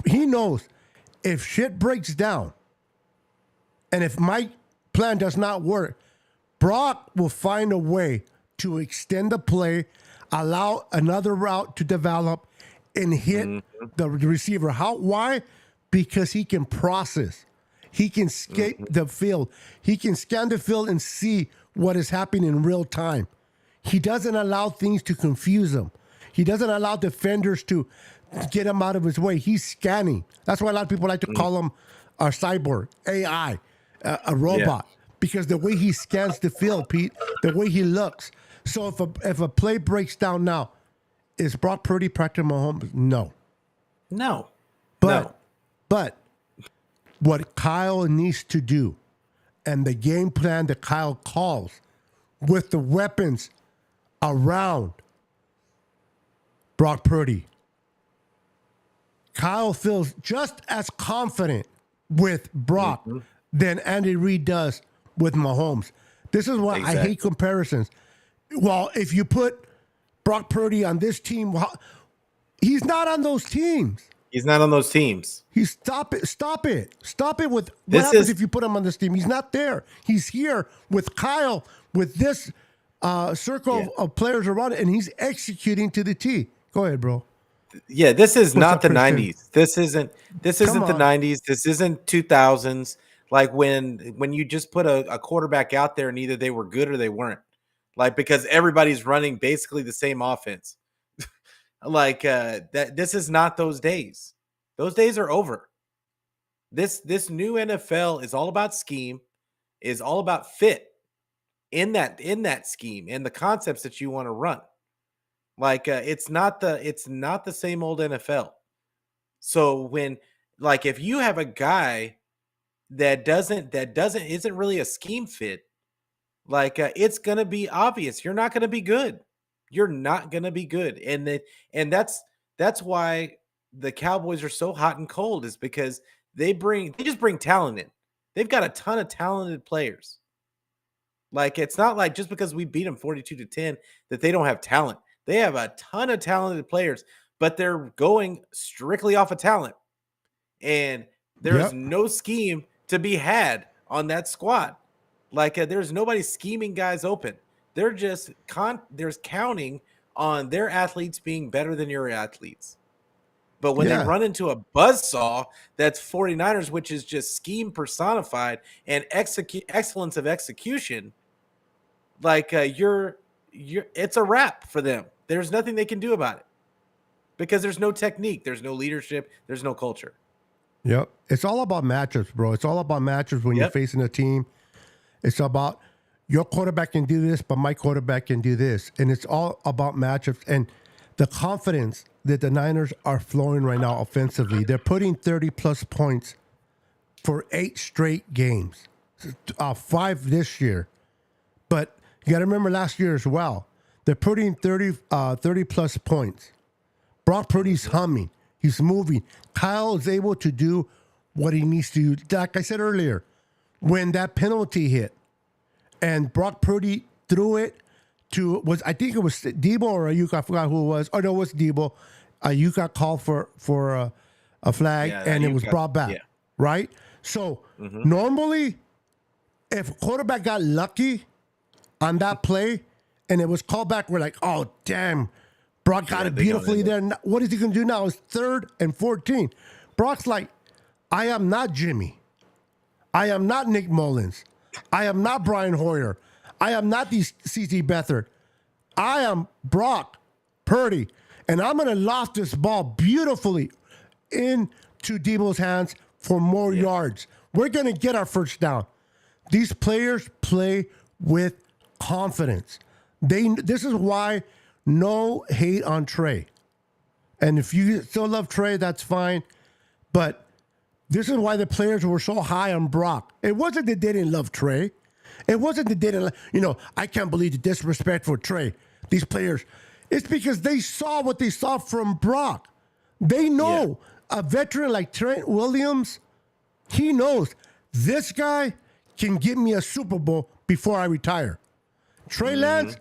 He knows if shit breaks down and if my plan does not work, Brock will find a way to extend the play, allow another route to develop, and hit the receiver. Why? Because he can process. He can skate the field. He can scan the field and see what is happening in real time. He doesn't allow things to confuse him. He doesn't allow defenders to get him out of his way. He's scanning. That's why a lot of people like to call him a cyborg, AI, a robot, because the way he scans the field, Pete, the way he looks. So if a play breaks down now, is Brock Purdy Patrick Mahomes? No. But what Kyle needs to do, and the game plan that Kyle calls with the weapons around Brock Purdy, Kyle feels just as confident with Brock than Andy Reid does with Mahomes. This is why I hate comparisons. Well, if you put Brock Purdy on this team, he's not on those teams. He's not on those teams. Stop it. Stop it with what happens if you put him on this team. He's not there. He's here with Kyle, with this circle of players around it, and he's executing to the T. Go ahead, bro. Yeah, this is not the 90s. This isn't the 90s. This isn't 2000s. Like when you just put a quarterback out there and either they were good or they weren't. Like, because everybody's running basically the same offense. This is not those days. Those days are over. This new NFL is all about scheme, is all about fit in that scheme and the concepts that you want to run. It's not the same old NFL. So if you have a guy that isn't really a scheme fit, it's gonna be obvious you're not gonna be good. You're not gonna be good, and that's why the Cowboys are so hot and cold, is because they just bring talent in. They've got a ton of talented players. It's not like just because we beat them 42-10 that they don't have talent. They have a ton of talented players, but they're going strictly off of talent, and there's no scheme to be had on that squad. There's nobody scheming guys open. They're just there's counting on their athletes being better than your athletes. But when they run into a buzzsaw that's 49ers, which is just scheme personified and excellence of execution, it's a wrap for them. There's nothing they can do about it because there's no technique, there's no leadership, there's no culture. Yep. It's all about matchups, bro. It's all about matchups when you're facing a team. It's about your quarterback can do this, but my quarterback can do this. And it's all about matchups and the confidence that the Niners are flowing right now offensively. They're putting 30-plus points for 8 straight games, 5 this year. But you got to remember last year as well. They're putting 30-plus points. Brock Purdy's humming. He's moving. Kyle is able to do what he needs to do. Like I said earlier, when that penalty hit and Brock Purdy threw it to, I think it was Debo or Ayuk, I forgot who it was. Oh, no, it was Debo. Ayuk got called for a flag, and it was brought back, right? So normally, if a quarterback got lucky on that play and it was called back, we're like, oh, damn, Brock got it beautifully there. What is he going to do now? It's 3rd and 14. Brock's like, I am not Jimmy. I am not Nick Mullins. I am not Brian Hoyer. I am not the C.T. Beathard. I am Brock Purdy, and I'm going to loft this ball beautifully into Debo's hands for more yards. We're going to get our first down. These players play with confidence. This is why no hate on Trey. And if you still love Trey, that's fine. But this is why the players were so high on Brock. It wasn't that they didn't love Trey. It wasn't that they didn't, I can't believe the disrespect for Trey. These players. It's because they saw what they saw from Brock. They know a veteran like Trent Williams, he knows this guy can get me a Super Bowl before I retire. Trey Lance,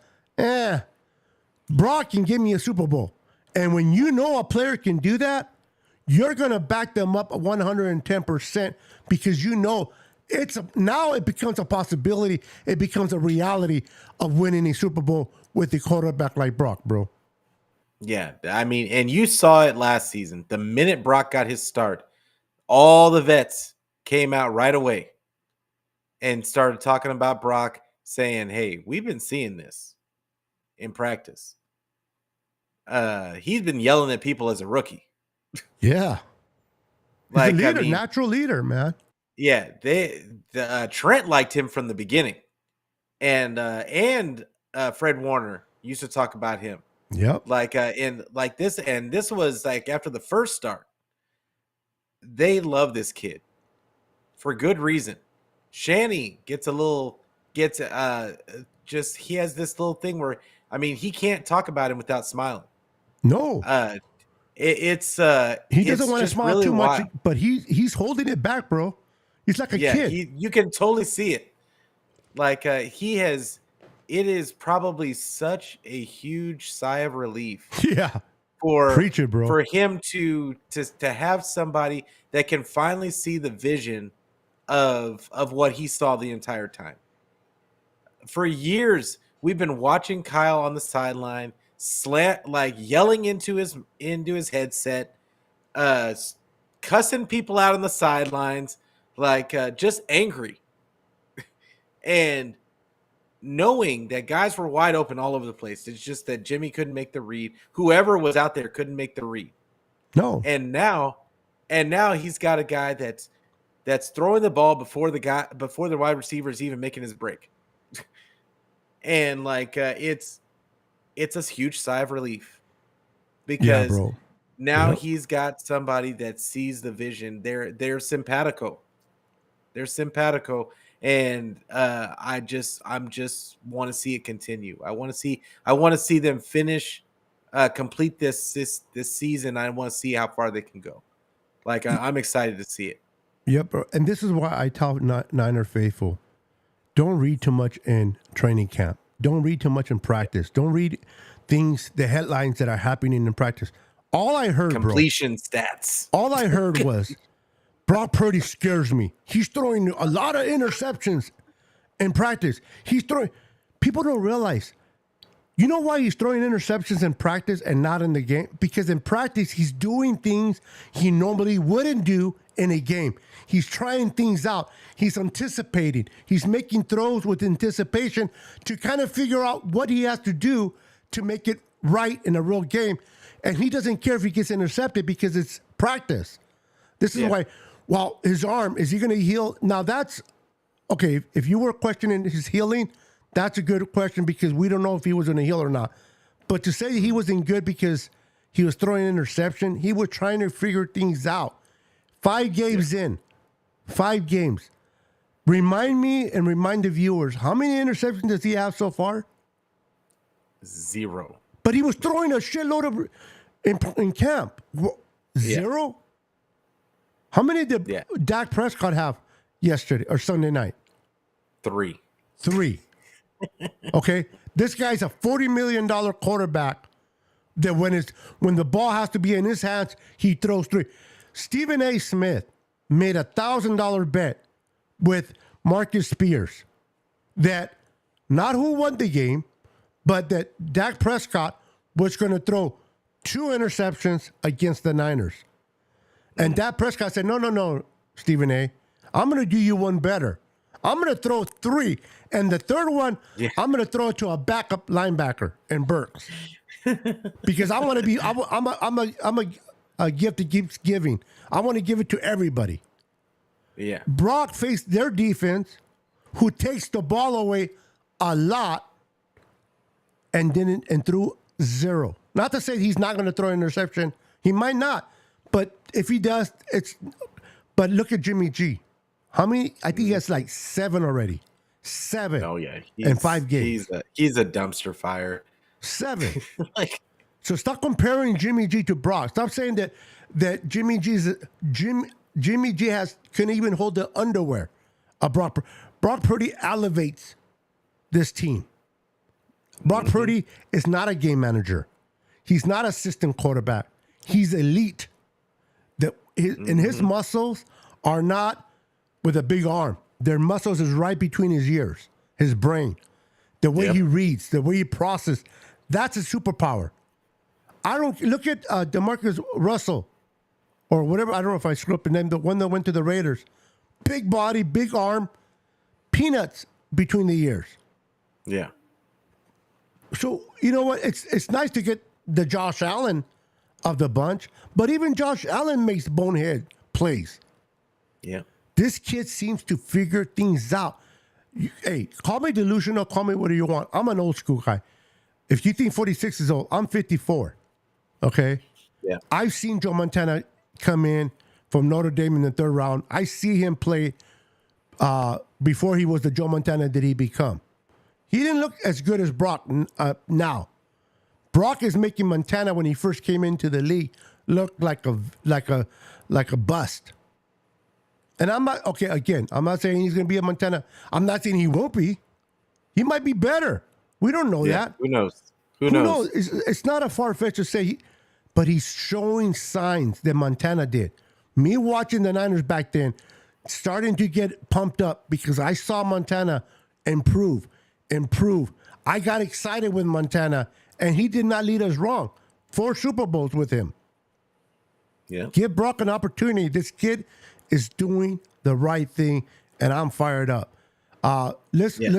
Brock can give me a Super Bowl. And when you know a player can do that, you're going to back them up 110% because you know now it becomes a possibility. It becomes a reality of winning a Super Bowl with a quarterback like Brock, bro. Yeah, I mean, and you saw it last season. The minute Brock got his start, all the vets came out right away and started talking about Brock, saying, hey, we've been seeing this in practice. He's been yelling at people as a rookie. Yeah. Like, he's a leader, natural leader, man. Yeah, Trent liked him from the beginning. And Fred Warner used to talk about him. Yep. And this was like after the first start. They love this kid for good reason. Shanny he has this little thing where, I mean, he can't talk about him without smiling. No. He doesn't want to smile really too much, but he's holding it back, bro. He's like a kid. You can totally see it. Like it is probably such a huge sigh of relief. Yeah. Preach it, bro. For him to have somebody that can finally see the vision of what he saw the entire time. For years, we've been watching Kyle on the sideline, yelling into his headset, cussing people out on the sidelines, just angry. And knowing that guys were wide open all over the place. It's just that Jimmy couldn't make the read. Whoever was out there couldn't make the read. No. And now he's got a guy that's throwing the ball before the wide receiver is even making his break. And it's a huge sigh of relief because now he's got somebody that sees the vision. They're simpatico. They're simpatico. And I'm just want to see it continue. I want to see them finish, complete this season. I want to see how far they can go. I'm excited to see it. Yep, bro. And this is why I tell Niner faithful, don't read too much in training camp. Don't read too much in practice. Don't read the headlines that are happening in practice. All I heard, completion stats. All I heard was, Brock Purdy scares me. He's throwing a lot of interceptions in practice. People don't realize. You know why he's throwing interceptions in practice and not in the game? Because in practice, he's doing things he normally wouldn't do in a game. He's trying things out. He's anticipating. He's making throws with anticipation to kind of figure out what he has to do to make it right in a real game. And he doesn't care if he gets intercepted because it's practice. This is why... Well, his arm, is he going to heal? Now, that's, okay, if you were questioning his healing, that's a good question because we don't know if he was going to heal or not. But to say he wasn't good because he was throwing an interception, he was trying to figure things out. 5 games in. 5 games. Remind me and remind the viewers, how many interceptions does he have so far? 0. But he was throwing a shitload of in camp. 0? Yeah. How many did Dak Prescott have yesterday or Sunday night? 3. Okay. This guy's a $40 million quarterback that when the ball has to be in his hands, he throws 3. Stephen A. Smith made a $1,000 bet with Marcus Spears that not who won the game, but that Dak Prescott was going to throw 2 interceptions against the Niners. And Dak Prescott said, no, Stephen A. I'm going to do you one better. I'm going to throw 3. And the third one, Yeah. I'm going to throw it to a backup linebacker in Burks. Because I want to be, a gift that keeps giving. I want to give it to everybody. Yeah. Brock faced their defense, who takes the ball away a lot and threw 0. Not to say he's not going to throw an interception. He might not. But if he does, but look at Jimmy G. How many? I think he has like 7 already. 7. Oh yeah. In 5 games. He's a dumpster fire. 7. Like, So stop comparing Jimmy G to Brock. Stop saying that Jimmy G couldn't even hold the underwear of Brock. Brock Purdy elevates this team. Brock Purdy is not a game manager. He's not assistant quarterback. He's elite. And his muscles are not with a big arm. Their muscles is right between his ears, his brain. The way he reads, the way he processes, that's a superpower. I don't look at DeMarcus Russell or whatever. I don't know if I screw up the name. The one that went to the Raiders, big body, big arm, peanuts between the ears. yeah. So you know what? It's nice to get the Josh Allen of the bunch, but even Josh Allen makes bonehead plays. Yeah. This kid seems to figure things out. Hey, call me delusional, call me whatever you want. I'm an old school guy. If you think 46 is old, I'm 54. Okay? Yeah. I've seen Joe Montana come in from Notre Dame in the 3rd round. I see him play before he was the Joe Montana that he become. He didn't look as good as Brock now. Brock is making Montana, when he first came into the league, look like a bust. And I'm not okay. Again, I'm not saying he's going to be a Montana. I'm not saying he won't be. He might be better. We don't know that. Who knows? Who knows? It's not a far fetch to say, but he's showing signs that Montana did. Me watching the Niners back then, starting to get pumped up because I saw Montana improve. I got excited with Montana, and he did not lead us wrong. 4 Super Bowls with him. Yeah. Give Brock an opportunity. This kid is doing the right thing, and I'm fired up. Let's you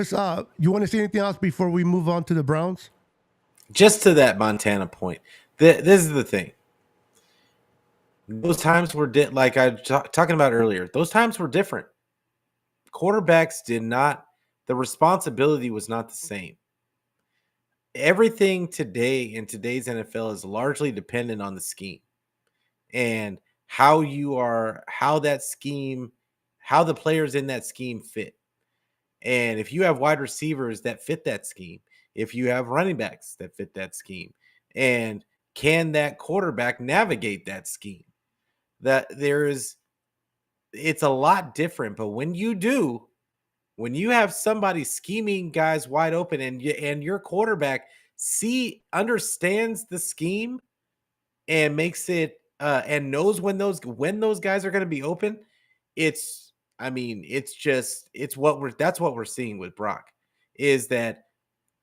want to say anything else before we move on to the Browns? Just to that Montana point. This is the thing. Those times were like I was talking about earlier. Those times were different. Quarterbacks did not. The responsibility was not the same. Everything today in today's NFL is largely dependent on the scheme and how the players in that scheme fit. And if you have wide receivers that fit that scheme, if you have running backs that fit that scheme, and can that quarterback navigate that scheme? It's a lot different. But when you have somebody scheming guys wide open and your quarterback understands the scheme and makes it and knows when those guys are going to be open, that's what we're seeing with Brock, is that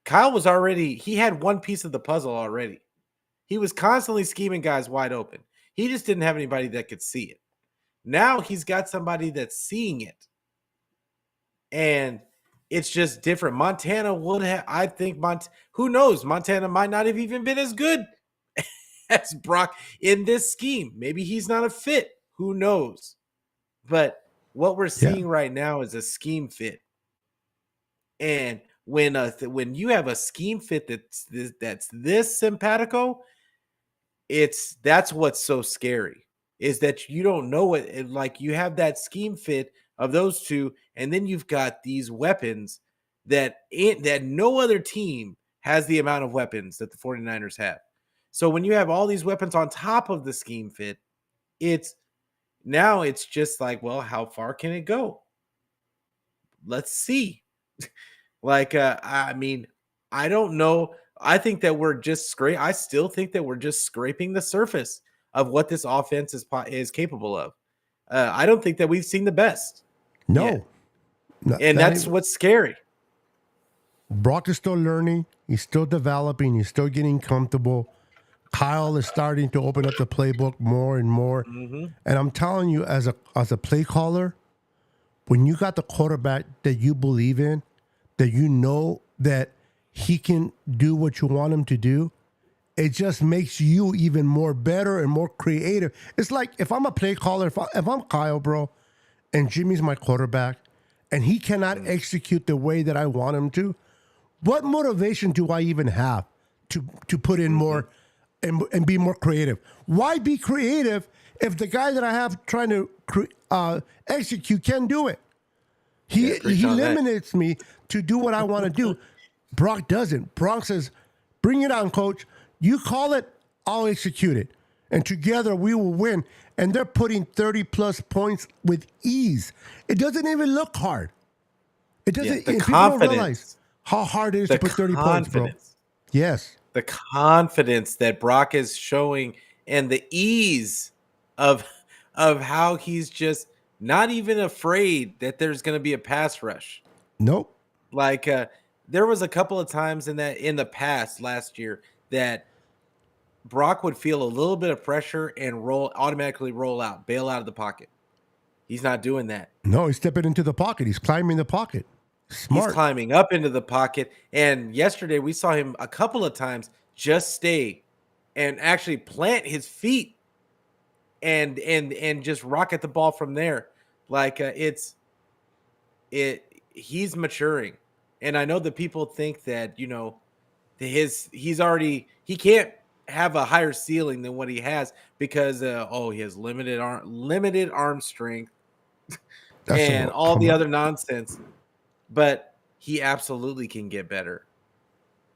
Kyle he had one piece of the puzzle already. He was constantly scheming guys wide open. He just didn't have anybody that could see it. Now he's got somebody that's seeing it. And it's just different. Montana would have, I think, who knows? Montana might not have even been as good as Brock in this scheme. Maybe he's not a fit. Who knows? But what we're seeing right now is a scheme fit. And when you have a scheme fit that's this simpatico, that's what's so scary, is that you don't know it. Like, you have that scheme fit of those two, and then you've got these weapons that no other team has the amount of weapons that the 49ers have. So when you have all these weapons on top of the scheme fit, it's just like, well, how far can it go? Let's see. I don't know. I think that I still think that we're just scraping the surface of what this offense is capable of. I don't think that we've seen the best. No. And that's what's scary. Brock is still learning. He's still developing. He's still getting comfortable. Kyle is starting to open up the playbook more and more. Mm-hmm. And I'm telling you, as a play caller, when you got the quarterback that you believe in, that you know that he can do what you want him to do, it just makes you even more better and more creative. It's like if I'm a play caller, if I'm Kyle, bro, and Jimmy's my quarterback, and he cannot execute the way that I want him to, what motivation do I even have to put in more and be more creative? Why be creative if the guy that I have trying to execute can do it? He on that. eliminates me to do what I want to do. Brock doesn't. Brock says, "Bring it on, coach. You call it, I'll execute it, and together we will win." And they're putting 30 plus points with ease. It doesn't even look hard. It doesn't. The And people don't realize confidence, how hard it is the to put 30 points, bro. confidence, Yes. the confidence that Brock is showing, and the ease of how he's just not even afraid that there's going to be a pass rush. Nope. Like there was a couple of times in the past last year that Brock would feel a little bit of pressure and automatically roll out, bail out of the pocket. He's not doing that. No, he's stepping into the pocket. He's climbing the pocket. Smart. He's climbing up into the pocket. And yesterday we saw him a couple of times just stay and actually plant his feet and just rocket the ball from there. Like he's maturing. And I know that people think that, he can't have a higher ceiling than what he has because he has limited arm strength and all the other nonsense. But he absolutely can get better.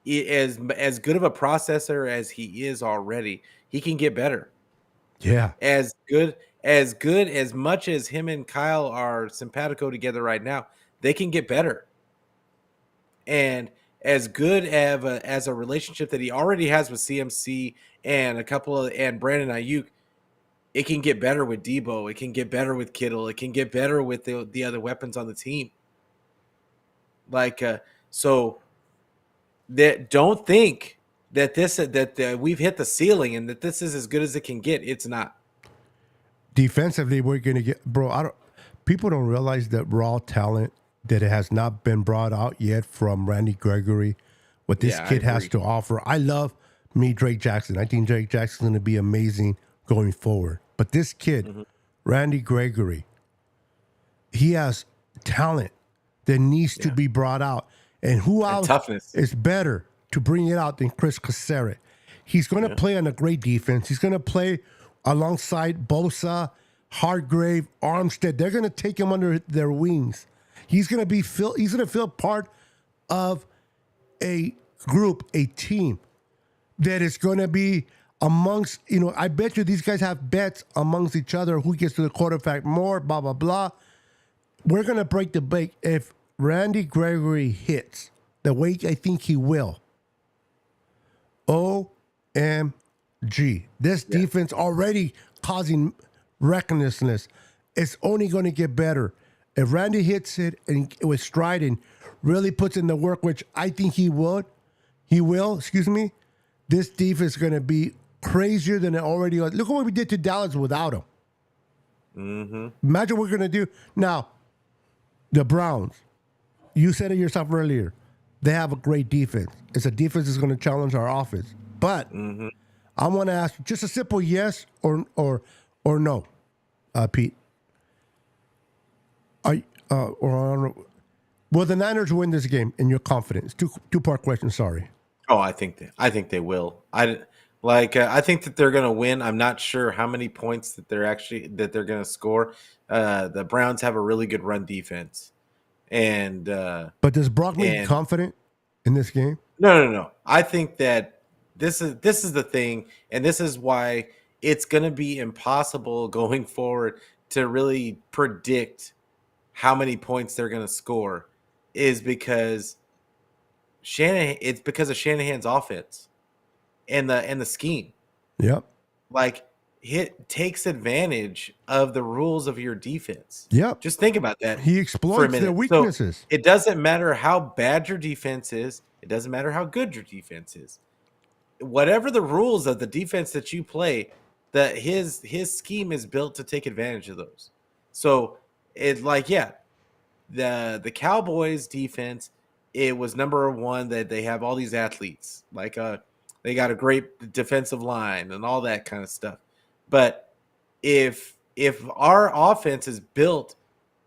As good of a processor as he is already, he can get better. Yeah. As good as much as him and Kyle are simpatico together right now, they can get better. And as good as a relationship that he already has with CMC and and Brandon Ayuk, it can get better with Debo. It can get better with Kittle. It can get better with the other weapons on the team. Like so that don't think that we've hit the ceiling and that this is as good as it can get. It's not. Defensively, we're gonna get, bro. People don't realize that raw talent that it has not been brought out yet from Randy Gregory. What this kid has to offer. I love Drake Jackson. I think Drake Jackson's gonna be amazing going forward. But this kid, Randy Gregory, he has talent that needs to be brought out. And who else is better to bring it out than Chris Casseret? He's going to play on a great defense. He's going to play alongside Bosa, Hargrave, Armstead. They're going to take him under their wings. He's going to feel part of a group, a team that is going to be amongst, I bet you these guys have bets amongst each other who gets to the quarterback more, blah, blah, blah. We're going to break the bank if Randy Gregory hits the way I think he will. OMG. This defense already causing recklessness. It's only going to get better. If Randy hits it and with stride and really puts in the work, which I think he will, this defense is going to be crazier than it already was. Look at what we did to Dallas without him. Mm-hmm. Imagine what we're going to do. Now, the Browns, you said it yourself earlier, they have a great defense. It's a defense that's going to challenge our offense. But I want to ask you just a simple yes or no, Pete. Will the Niners win this game in your confidence? Two-part question, sorry. Oh, I think they will. I think that they're going to win. I'm not sure how many points that they're going to score. The Browns have a really good run defense, and but does Brock make you confident in this game? No. I think that this is the thing, and this is why it's going to be impossible going forward to really predict how many points they're going to score, is because it's because of Shanahan's offense and the scheme. Yep. Like, it takes advantage of the rules of your defense. Yep. Just think about that. He exploits their weaknesses. So it doesn't matter how bad your defense is. It doesn't matter how good your defense is. Whatever the rules of the defense that you play, his scheme is built to take advantage of those. So it's like, the Cowboys defense, it was number one that they have all these athletes. Like they got a great defensive line and all that kind of stuff. But if our offense is built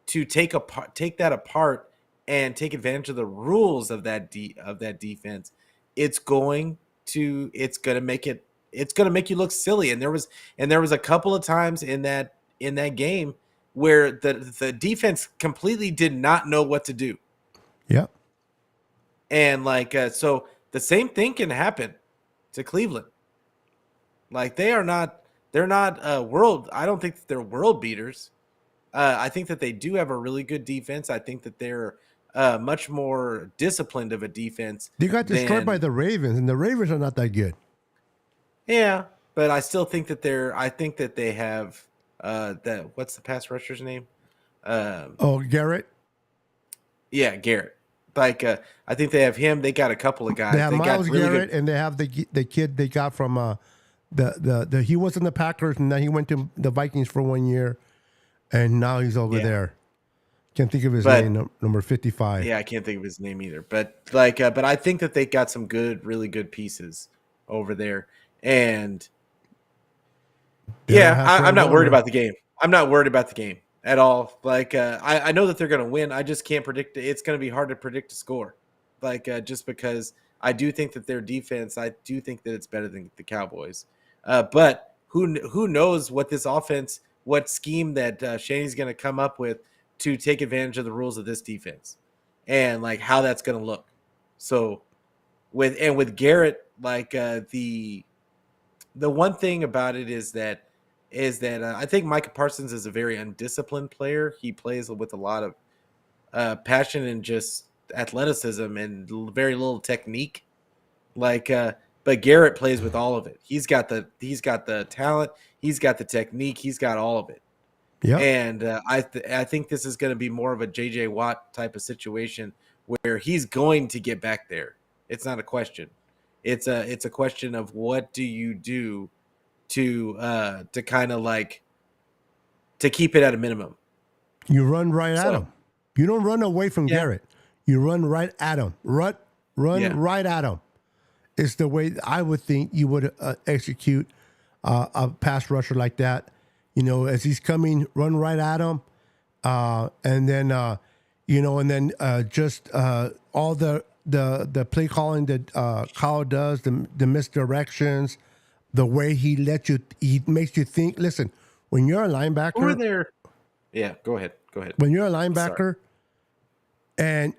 to take that apart and take advantage of the rules of that defense, it's going to make you look silly. And there was a couple of times in that game where the defense completely did not know what to do. Yeah. And so the same thing can happen to Cleveland. Like they're not world. I don't think that they're world beaters. I think that they do have a really good defense. I think that they're much more disciplined of a defense. They got destroyed by the Ravens, and the Ravens are not that good. Yeah, but I still think that I think that they have that. What's the pass rusher's name? Garrett. Yeah, Garrett. I think they have him. They got a couple of guys. They have Myles got really Garrett, and they have the kid they got from the he was in the Packers, and then he went to the Vikings for 1 year, and now he's over there. Can't think of his name. Number 55. Yeah, I can't think of his name either. But but I think that they got some really good pieces over there, and I'm not worried about the game. I'm not worried about the game at all. I know that they're going to win. I just can't predict it. It's going to be hard to predict a score. Just because I do think that their defense, I do think that it's better than the Cowboys. But who knows what this offense, what scheme that Shaney's going to come up with to take advantage of the rules of this defense, and how that's going to look. So with Garrett, the one thing about it is that I think Micah Parsons is a very undisciplined player. He plays with a lot of passion and just athleticism and very little technique. But Garrett plays with all of it. He's got the talent. He's got the technique. He's got all of it. Yeah. And I think this is going to be more of a JJ Watt type of situation where he's going to get back there. It's not a question. It's a question of what do you do to kind of to keep it at a minimum. You run right at him. You don't run away from Garrett. You run right at him. Run right at him. It's the way I would think you would execute a pass rusher like that. As he's coming, run right at him, and then just all the play calling that Kyle does, the misdirections, the way he makes you think. Listen, when you're a linebacker, over there. Yeah, go ahead. When you're a linebacker, and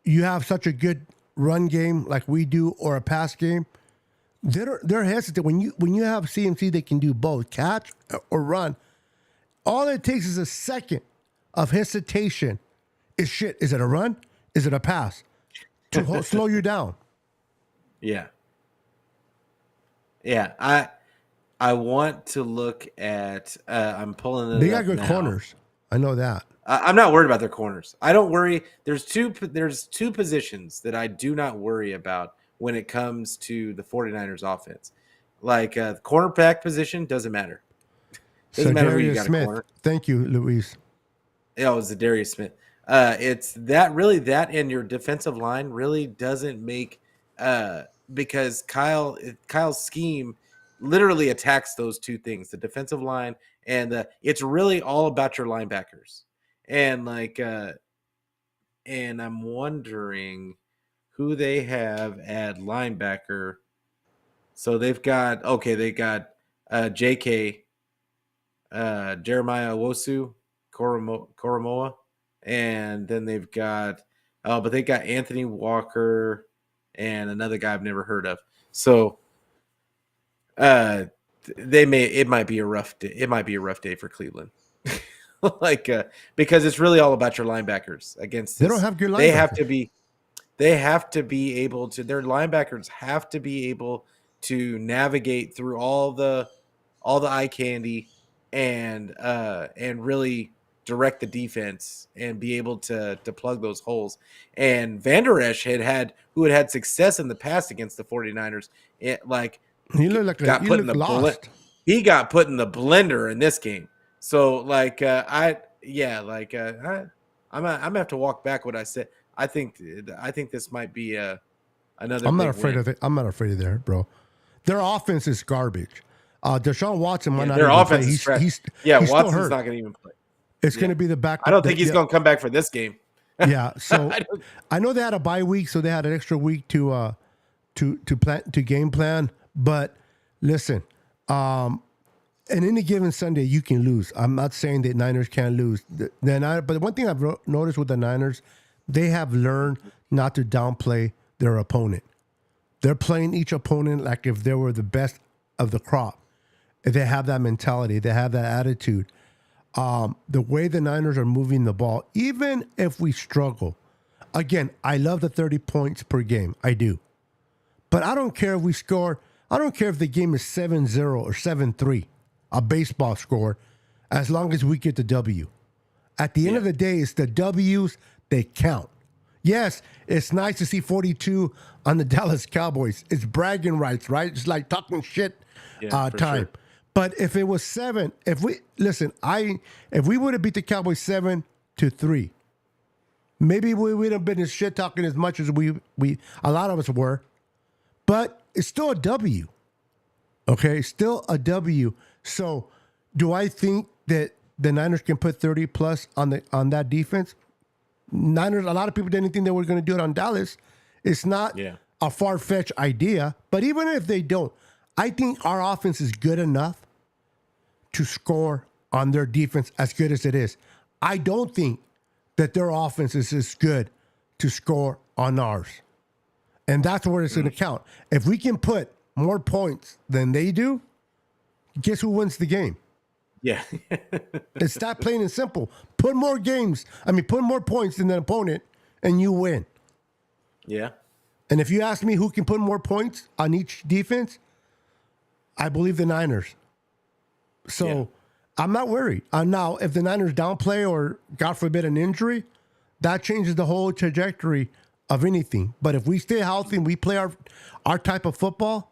you have such a good run game like we do, or a pass game, they're hesitant. When you have CMC, they can do both, catch or run. All it takes is a second of hesitation. Is it a run? Is it a pass? To slow you down. Yeah. I want to look at. I'm pulling it. They got good corners. I know that. I'm not worried about their corners. I don't worry. There's two positions that I do not worry about when it comes to the 49ers offense. The cornerback position doesn't matter. Doesn't matter who you got Smith. a corner. Thank you, Luis. Yeah, it was Darius Smith. It's that and your defensive line really doesn't make because Kyle's scheme literally attacks those two things, the defensive line and it's really all about your linebackers. And and I'm wondering who they have at linebacker. So they got JK, Jeremiah Owosu, Koromoa, and then they've got but they got Anthony Walker and another guy I've never heard of. So it might be a rough day. It might be a rough day for Cleveland. Because it's really all about your linebackers against this. They don't have good linebackers. They have to be able to, their linebackers have to be able to navigate through all the eye candy and really direct the defense and be able to plug those holes. And Van Der Esch who had success in the past against the 49ers, he looked lost. He got put in the blender in this game. So I'm gonna have to walk back what I said. I think this might be another I'm not big afraid win. of it. I'm not afraid of there, bro. Their offense is garbage. Deshaun Watson might Yeah, not their even play. offense is He's trash. he's Yeah, he's still Watson's hurt. not gonna even play. It's going Yeah, to be the I backup. don't think he's gonna come back for this game. Yeah. So I don't, I know they had a bye week, so they had an extra week to game plan. But listen, in any given Sunday, you can lose. I'm not saying that Niners can't lose. But one thing I've noticed with the Niners, they have learned not to downplay their opponent. They're playing each opponent like if they were the best of the crop. If they have that mentality, they have that attitude. The way the Niners are moving the ball, even if we struggle, again, I love the 30 points per game. I do. But I don't care if we score. I don't care if the game is 7-0 or 7-3, a baseball score, as long as we get the W. At the end Yeah. of the day, it's the W's that count. Yes, it's nice to see 42 on the Dallas Cowboys. It's bragging rights, right? It's like talking shit yeah, for time. sure. But if it was 7, if we would have beat the Cowboys 7-3, maybe we would have been as shit talking as much as we a lot of us were. But it's still a W. Okay, still a W. So, do I think that the Niners can put 30 plus on that defense? Niners. A lot of people didn't think they were going to do it on Dallas. It's not Yeah. a far fetched idea. But even if they don't, I think our offense is good enough to score on their defense as good as it is. I don't think that their offense is as good to score on ours. And that's where it's going to count. If we can put more points than they do, guess who wins the game? Yeah. It's that plain and simple. Put more points than the opponent, and you win. Yeah. And if you ask me who can put more points on each defense, I believe the Niners. So Yeah. I'm not worried. Now, if the Niners downplay or, God forbid, an injury, that changes the whole trajectory of anything. But if we stay healthy and we play our type of football,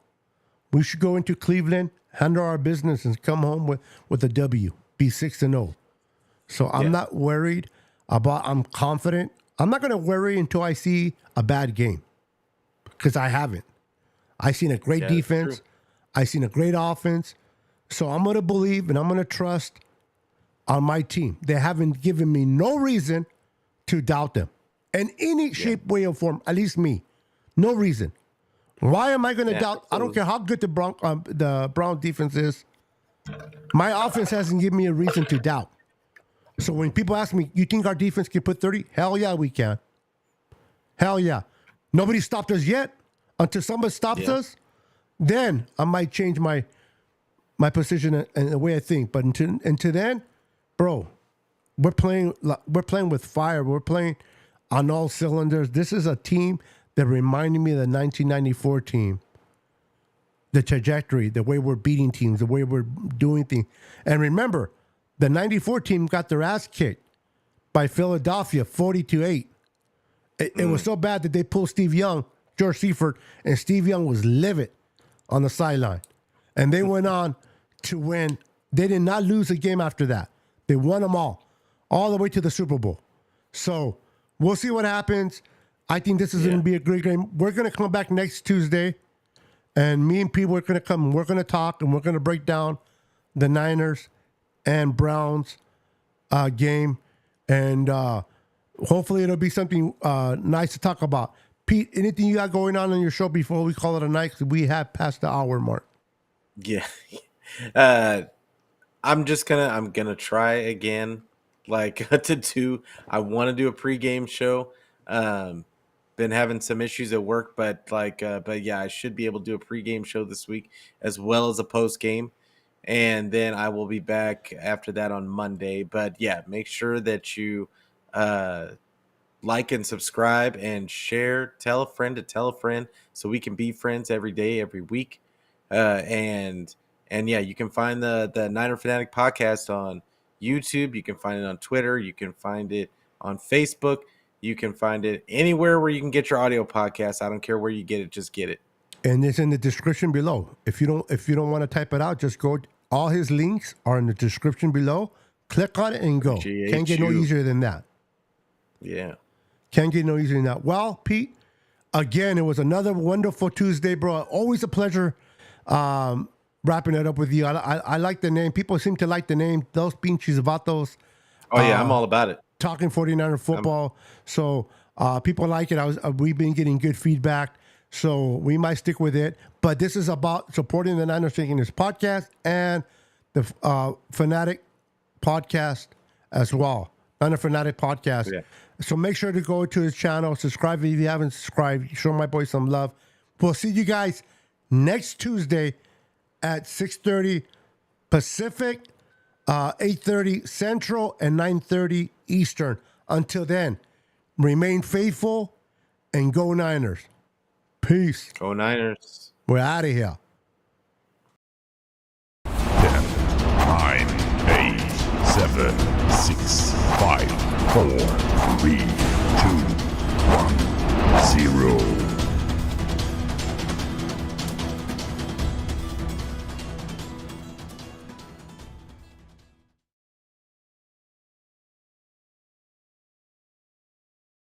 we should go into Cleveland, handle our business, and come home with a W, be 6-0. So I'm not worried I'm confident. I'm not going to worry until I see a bad game because I haven't. I've seen a great Yeah, that's defense. true. I've seen a great offense. So I'm going to believe and I'm going to trust on my team. They haven't given me no reason to doubt them in any shape, way, or form, at least me. No reason. Why am I going to doubt? I don't care how good the Brown defense is. My offense hasn't given me a reason to doubt. So when people ask me, you think our defense can put 30? Hell yeah, we can. Hell yeah. Nobody stopped us yet. Until somebody stops us, then I might change my position and the way I think. But until then, bro, we're playing with fire. We're playing on all cylinders. This is a team that reminded me of the 1994 team. The trajectory, the way we're beating teams, the way we're doing things. And remember, the 94 team got their ass kicked by Philadelphia 40-8. It was so bad that they pulled George Seifert, and Steve Young was livid on the sideline. And they went on to win. They did not lose a game after that. They won them all the way to the Super Bowl. So we'll see what happens. I think this is going to be a great game. We're going to come back next Tuesday, and me and Pete, we're going to come. We're going to talk, and we're going to break down the Niners and Browns game, and hopefully it'll be something nice to talk about. Pete, anything you got going on your show before we call it a night? 'Cause we have passed the hour mark. Yeah. I'm gonna try again, like to do. I want to do a pregame show. Been having some issues at work, but yeah, I should be able to do a pregame show this week as well as a post game, and then I will be back after that on Monday. But yeah, make sure that you like and subscribe and share. Tell a friend to tell a friend so we can be friends every day, every week. And yeah, you can find the Niner Fanatic podcast on YouTube. You can find it on Twitter. You can find it on Facebook. You can find it anywhere where you can get your audio podcast. I don't care where you get it, just get it. And it's in the description below. If you don't want to type it out, just go. All his links are in the description below. Click on it and go. Appreciate Can't get no you. easier than that. Yeah. Can't get no easier than that. Well, Pete, again, it was another wonderful Tuesday, bro. Always a pleasure wrapping it up with you. I like the name. People seem to like the name. Those pinches vatos. Oh yeah, I'm all about it. Talking 49er football. So people like it. We've been getting good feedback. So we might stick with it. But this is about supporting the Niners Taking This podcast and the Fanatic podcast as well. Niner Fanatic podcast. Yeah. So make sure to go to his channel. Subscribe if you haven't subscribed. Show my boy some love. We'll see you guys next Tuesday at 6:30 Pacific, 8:30 Central, and 9:30 Eastern. Until then, remain faithful and go Niners. Peace. Go Niners. We're out of here. 10, 9, 8, 7, 6, 5, 4, 3, 2, 1.